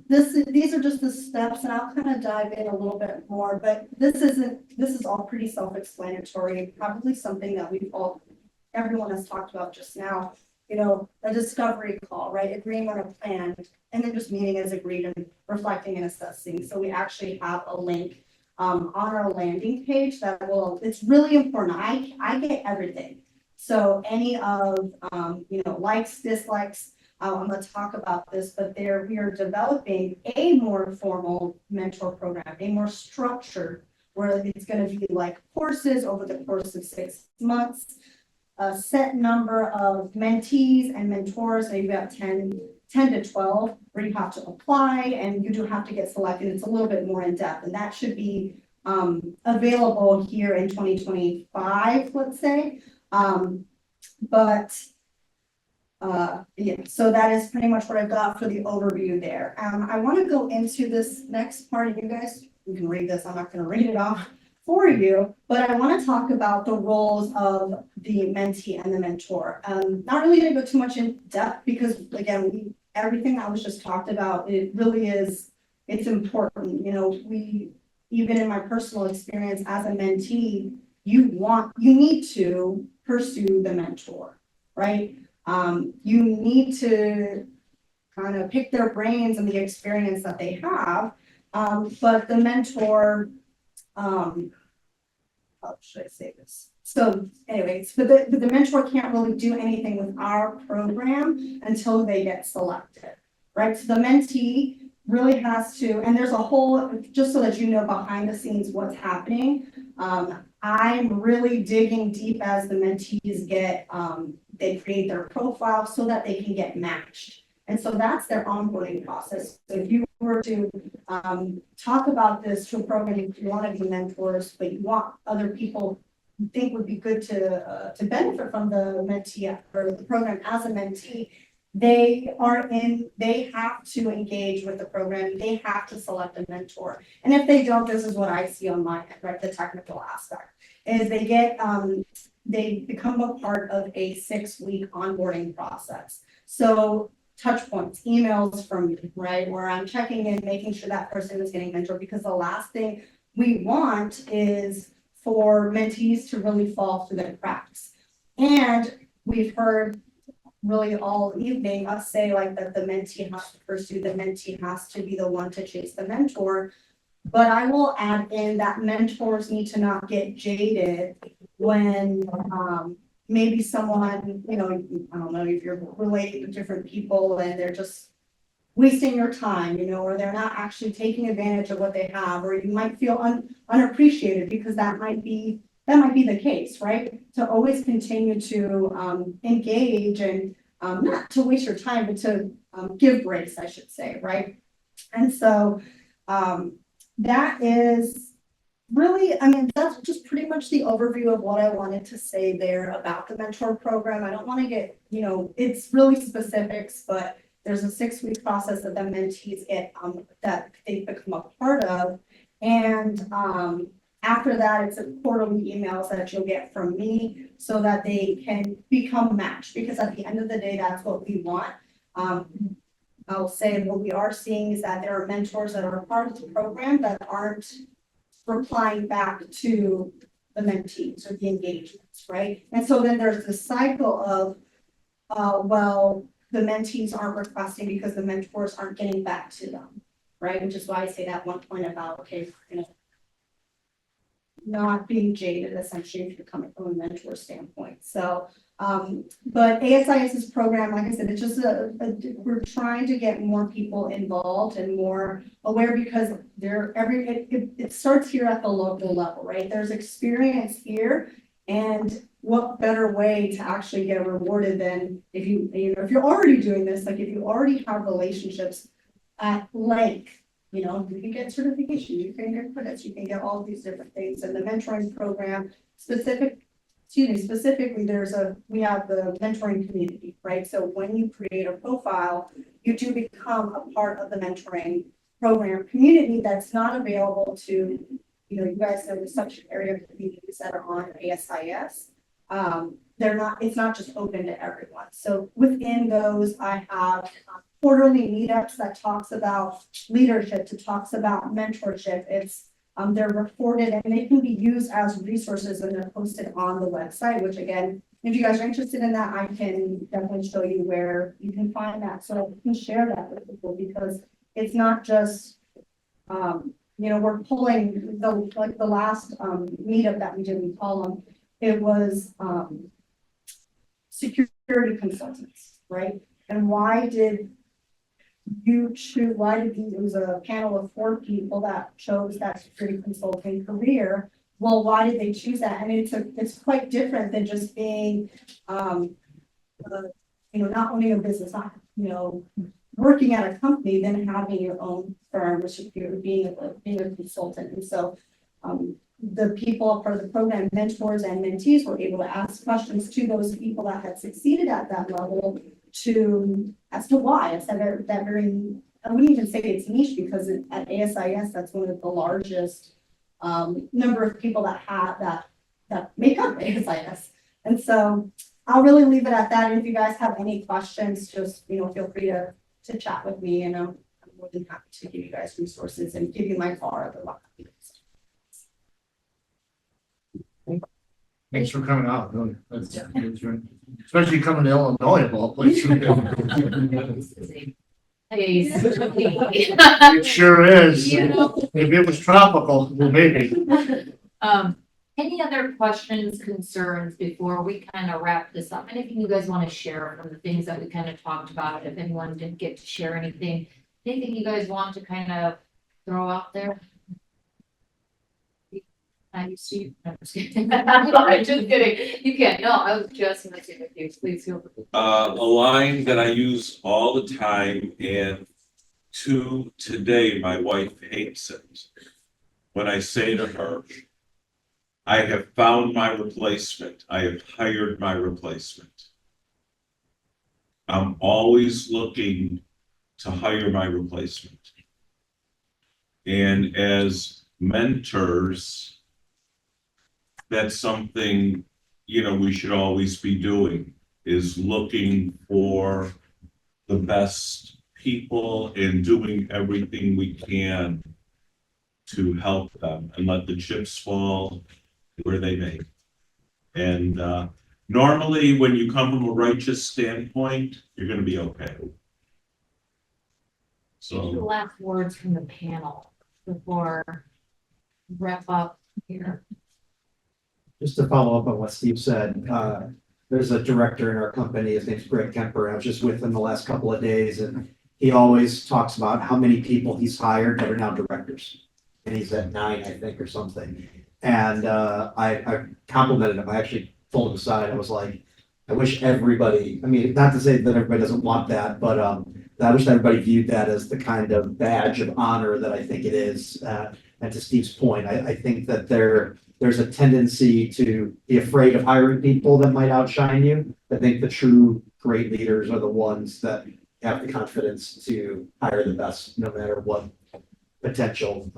these are just the steps, and I'll kind of dive in a little bit more, but this is all pretty self-explanatory, probably something that everyone has talked about just now, a discovery call, right? Agreeing on a plan, and then just meeting as agreed and reflecting and assessing. So we actually have a link on our landing page it's really important. I get everything. So any of, likes, dislikes, I'm going to talk about this, but we are developing a more formal mentor program, a more structured, where it's going to be like courses over the course of 6 months, a set number of mentees and mentors, maybe about 10 to 12, where you have to apply and you do have to get selected. It's a little bit more in depth, and that should be available here in 2025, let's say. So that is pretty much what I've got for the overview there. I want to go into this next part, and you can read this. I'm not going to read it off for you, but I want to talk about the roles of the mentee and the mentor. Not really going to go too much in depth because, again, everything that was just talked about, it really is, it's important. Even in my personal experience as a mentee, you need to pursue the mentor, right? You need to kind of pick their brains and the experience that they have. But the mentor, how should I say this? So anyways, but the mentor can't really do anything with our program until they get selected, right? So the mentee really has to, and there's a whole, just so that you know behind the scenes what's happening. I'm really digging deep as the mentees they create their profile so that they can get matched. And so that's their onboarding process. So if you were to talk about this to a program, if you want to be mentors, but you want other people you think would be good to benefit from the mentee or the program as a mentee, they have to engage with the program. They have to select a mentor. And if they don't, this is what I see on my end, right? The technical aspect is they become a part of a 6-week onboarding process. So touch points, emails from me, right? Where I'm checking in, making sure that person is getting mentored, because the last thing we want is for mentees to really fall through the cracks. And we've heard really all evening us say that the mentee has to pursue, the mentee has to be the one to chase the mentor. But I will add in that mentors need to not get jaded when maybe someone, I don't know if you're relating to different people and they're just wasting your time, or they're not actually taking advantage of what they have, or you might feel unappreciated because that might be the case, right? To always continue to engage and not to waste your time, but to give grace, I should say, right? And so that is really, that's just pretty much the overview of what I wanted to say there about the mentor program. I don't want to get, it's really specifics, but there's a 6-week process that the mentees get that they become a part of. And after that, it's a quarterly emails that you'll get from me so that they can become matched, because at the end of the day, that's what we want. I'll say what we are seeing is that there are mentors that are a part of the program that aren't replying back to the mentees or the engagements, right? And so then there's this cycle of, the mentees aren't requesting because the mentors aren't getting back to them, right? Which is why I say that one point about, okay, not being jaded, essentially, if you're coming from a mentor standpoint. So, but ASIS's program, like I said, it's just we're trying to get more people involved and more aware, because it starts here at the local level, right? There's experience here, and what better way to actually get rewarded than if you're already doing this, like if you already have relationships at length. You can get certification, you can get credits, you can get all these different things. And the mentoring program specifically, we have the mentoring community, right? So when you create a profile, you do become a part of the mentoring program community that's not available to, you know, you guys know the subject area communities that are on ASIS. It's not just open to everyone. So within those, I have quarterly meetups that talks about leadership, that talks about mentorship. They're recorded and they can be used as resources and they're posted on the website, which again, if you guys are interested in that, I can definitely show you where you can find that. So I can share that with people because it's not just, you know, we're pulling the last meetup that we did, we call them, it was security consultants, right? And why did you choose, it was a panel of 4 people that chose that security consulting career. Well, why did they choose that? And it's quite different than just being, you know, not owning a business, not, you know, working at a company, then having your own firm, which is being a consultant. And so the people part of the program, mentors and mentees, were able to ask questions to those people that had succeeded at that level as to why. It's that very, I wouldn't even say it's niche because at ASIS, that's one of the largest number of people that make up ASIS. And so I'll really leave it at that. And if you guys have any questions, just, you know, feel free to chat with me, and I'm more than happy to give you guys resources and give you my card. Thanks for coming out. Really. Especially coming to Illinois of all places. It sure is. You know. If it was tropical, well, maybe. Any other questions, concerns before we kind of wrap this up? Anything you guys want to share from the things that we kind of talked about? If anyone didn't get to share anything you guys want to kind of throw out there? Steve? I'm just kidding. I'm just kidding. You can't. No, I was just messing with you. Please feel free. A line that I use all the time, and to today, my wife hates it. When I say to her, I have found my replacement. I have hired my replacement. I'm always looking to hire my replacement. And as mentors, that's something, you know, we should always be doing, is looking for the best people and doing everything we can to help them and let the chips fall where they may. And normally when you come from a righteous standpoint, you're going to be okay. Any So last words from the panel before wrap up here? Just to follow up on what Steve said, there's a director in our company, his name's Greg Kemper. I was just with him the last couple of days, and he always talks about how many people he's hired that are now directors. And he's at 9, I think, or something. And I complimented him. I actually pulled him aside. I was like, I wish everybody, I mean, not to say that everybody doesn't want that, but I wish everybody viewed that as the kind of badge of honor that I think it is. And to Steve's point, I think that there's a tendency to be afraid of hiring people that might outshine you. I think the true great leaders are the ones that have the confidence to hire the best, no matter what potential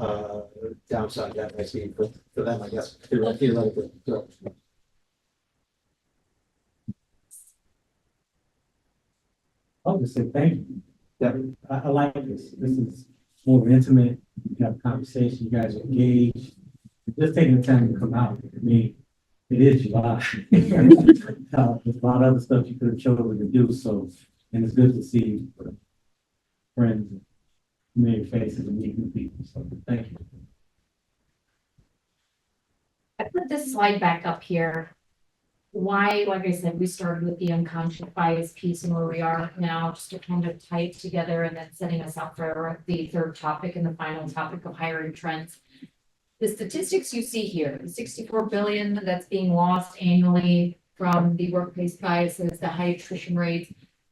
downside that might be for them, I guess, theoretically. I'll just say thank you. Yeah. I like this. This is more intimate. You have a conversation. You guys are engaged. Just taking the time to come out. I mean, it is July. There's a lot of other stuff you could have chosen to do. So, and it's good to see friends, familiar faces, and meet new people. So, thank you. I put this slide back up here. Why, like I said, we started with the unconscious bias piece and where we are now, just to kind of tie it together and then setting us up for the third topic and the final topic of hiring trends. The statistics you see here, the 64 billion that's being lost annually from the workplace biases, the high attrition rates,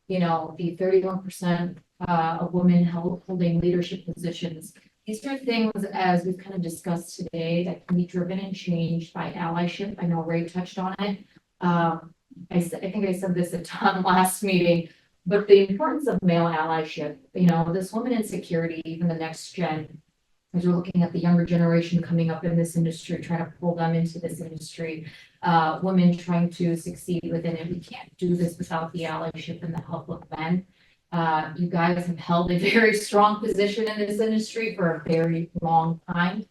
you know, the 31% of women holding leadership positions. These are things, as we've kind of discussed today, that can be driven and changed by allyship. I know Ray touched on it. I think I said this at Tom last meeting. But the importance of male allyship, this woman in security, even the next gen, as we're looking at the younger generation coming up in this industry, trying to pull them into this industry, women trying to succeed within it. We can't do this without the allyship and the help of men. You guys have held a very strong position in this industry for a very long time.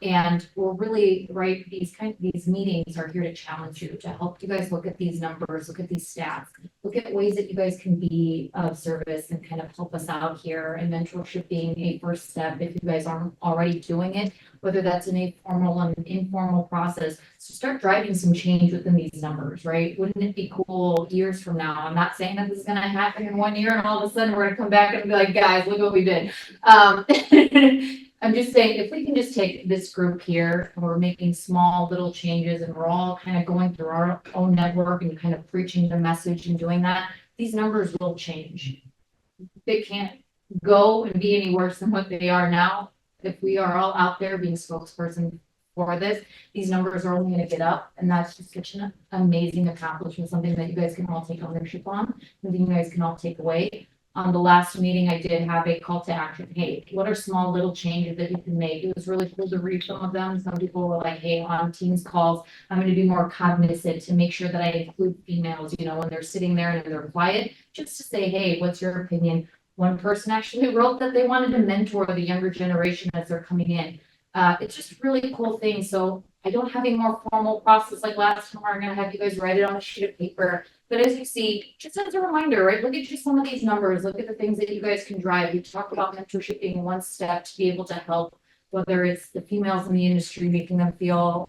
And we're really, right, these meetings are here to challenge you, to help you guys look at these numbers, look at these stats, look at ways that you guys can be of service and kind of help us out here. And mentorship being a first step if you guys aren't already doing it, whether that's in a formal and informal process, so start driving some change within these numbers, right? Wouldn't it be cool years from now? I'm not saying that this is gonna happen in 1 year and all of a sudden we're gonna come back and be like, guys, look what we did. I'm just saying, if we can just take this group here and we're making small little changes and we're all kind of going through our own network and kind of preaching the message and doing that, these numbers will change. They can't go and be any worse than what they are now. If we are all out there being spokesperson for this, these numbers are only going to get up. And that's just such an amazing accomplishment, something that you guys can all take ownership on, something you guys can all take away. On the last meeting, I did have a call to action. Hey, what are small little changes that you can make? It was really cool to read some of them. Some people were like, hey, on Teams calls, I'm going to be more cognizant to make sure that I include females, when they're sitting there and they're quiet, just to say, hey, what's your opinion? One person actually wrote that they wanted to mentor the younger generation as they're coming in. It's just really cool thing. So I don't have a more formal process like last time where I'm going to have you guys write it on a sheet of paper. But as you see, just as a reminder, right, look at just some of these numbers, look at the things that you guys can drive. We talked about mentorship being one step to be able to help, whether it's the females in the industry, making them feel,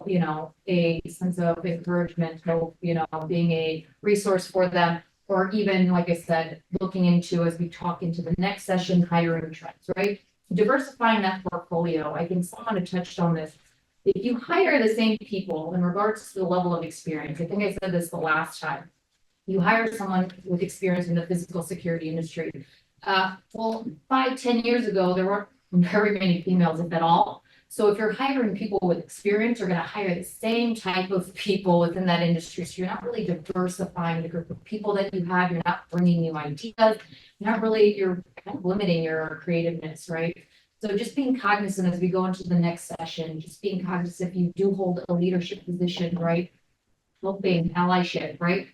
a sense of encouragement, hope, being a resource for them, or even, like I said, looking into, as we talk into the next session, hiring trends, right? Diversifying that portfolio. I think someone had touched on this. If you hire the same people in regards to the level of experience, I think I said this the last time, you hire someone with experience in the physical security industry. Well, 5-10 years ago, there weren't very many females, if at all. So if you're hiring people with experience, you're going to hire the same type of people within that industry. So you're not really diversifying the group of people that you have. You're not bringing new ideas. You're kind of limiting your creativeness, right? So just being cognizant as we go into the next session, just being cognizant if you do hold a leadership position, right? Helping allyship, right?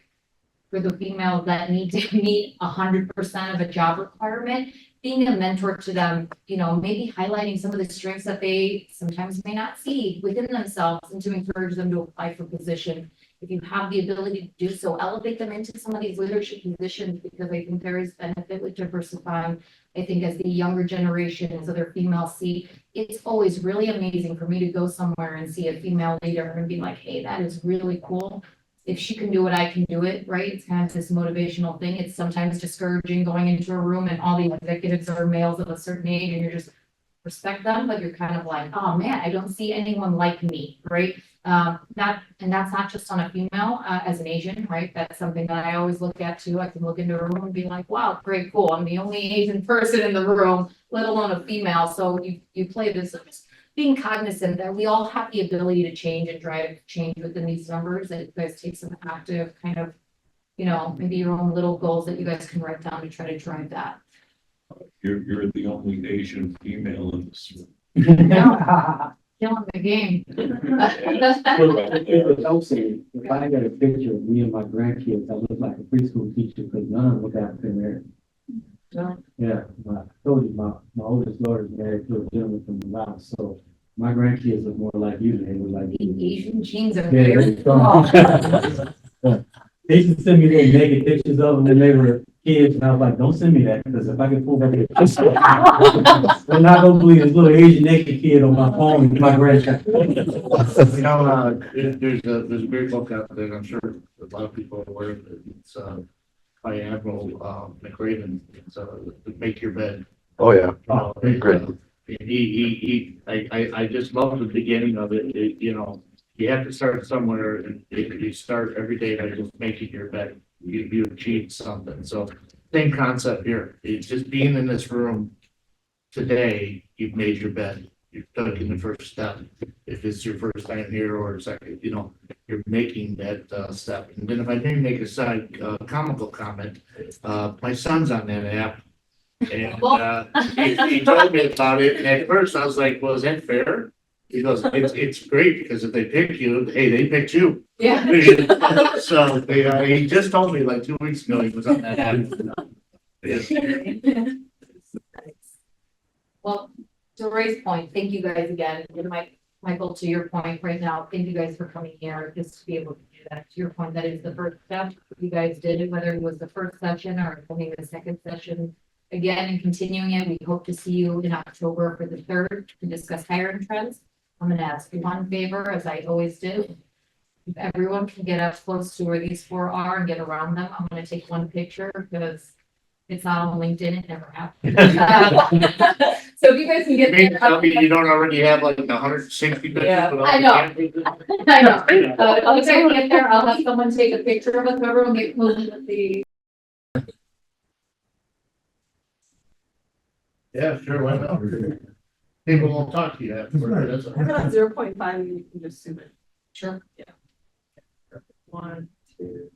For the females that need to meet 100% of a job requirement, being a mentor to them, maybe highlighting some of the strengths that they sometimes may not see within themselves and to encourage them to apply for position. If you have the ability to do so, elevate them into some of these leadership positions, because I think there is benefit with diversifying. I think as the younger generation, as other females see, it's always really amazing for me to go somewhere and see a female leader and be like, hey, that is really cool. If she can do it, I can do it, right? It's kind of this motivational thing. It's sometimes discouraging going into a room and all the executives are males of a certain age and you're just respect them, but you're kind of like, oh man, I don't see anyone like me, right? And that's not just on a female, as an Asian, right? That's something that I always look at too. I can look into a room and be like, wow, great, cool. I'm the only Asian person in the room, let alone a female. So you play this. So just being cognizant that we all have the ability to change and drive change within these numbers, that you guys take some active kind of, maybe your own little goals that you guys can write down to try to drive that. You're the only Asian female in this room. Killing the game. It helps me. If I got a picture of me and my grandkids, I look like a preschool teacher because none of them look African American. Yeah, I told you my oldest daughter is married to a gentleman from the Laos, so my grandkids look more like you than they look like you. Asian genes are very strong. They used to send me their naked pictures of them when they were kids, and I was like, don't send me that, because if I can pull that I'm not gonna believe this little Asian naked kid on my phone with my grandchild. There's a great book out there, I'm sure a lot of people are aware of it. It's by Admiral McRaven. It's Make Your Bed. Oh, yeah. Great. I just love the beginning of it. You have to start somewhere, and if you start every day by just making your bed, you achieve something. So same concept here. It's just being in this room today, you've made your bed. you've taken the first step. If it's your first time here or second, you're making that step. And then if I may make a side comical comment, my son's on that app. And he told me about it, and at first I was like, well, is that fair? He goes, it's great, because if they pick you, hey, they picked you. Yeah. So he just told me like 2 weeks ago he was on that app. Yeah. Well, to Ray's point, thank you guys again, and Michael, to your point right now, thank you guys for coming here, just to be able to do that. To your point, that is the first step. You guys did it, whether it was the first session or only the second session. Again, and continuing it, we hope to see you in October for the third to discuss hiring trends. I'm gonna ask you one favor, as I always do. If everyone can get up close to where these four are and get around them, I'm gonna take one picture, because it's not on LinkedIn, it never happened. So if you guys can get You mean there. to tell me you don't already have like 160 pictures? Yeah, with all I the know. cameras? I know. I'll take a get there, I'll have someone take a picture of us, everyone get moving with the. Yeah, sure, why not? People won't talk to you afterwards. That's all. I'm at 0.5, and you can just zoom in. Sure. Yeah. 1, 2,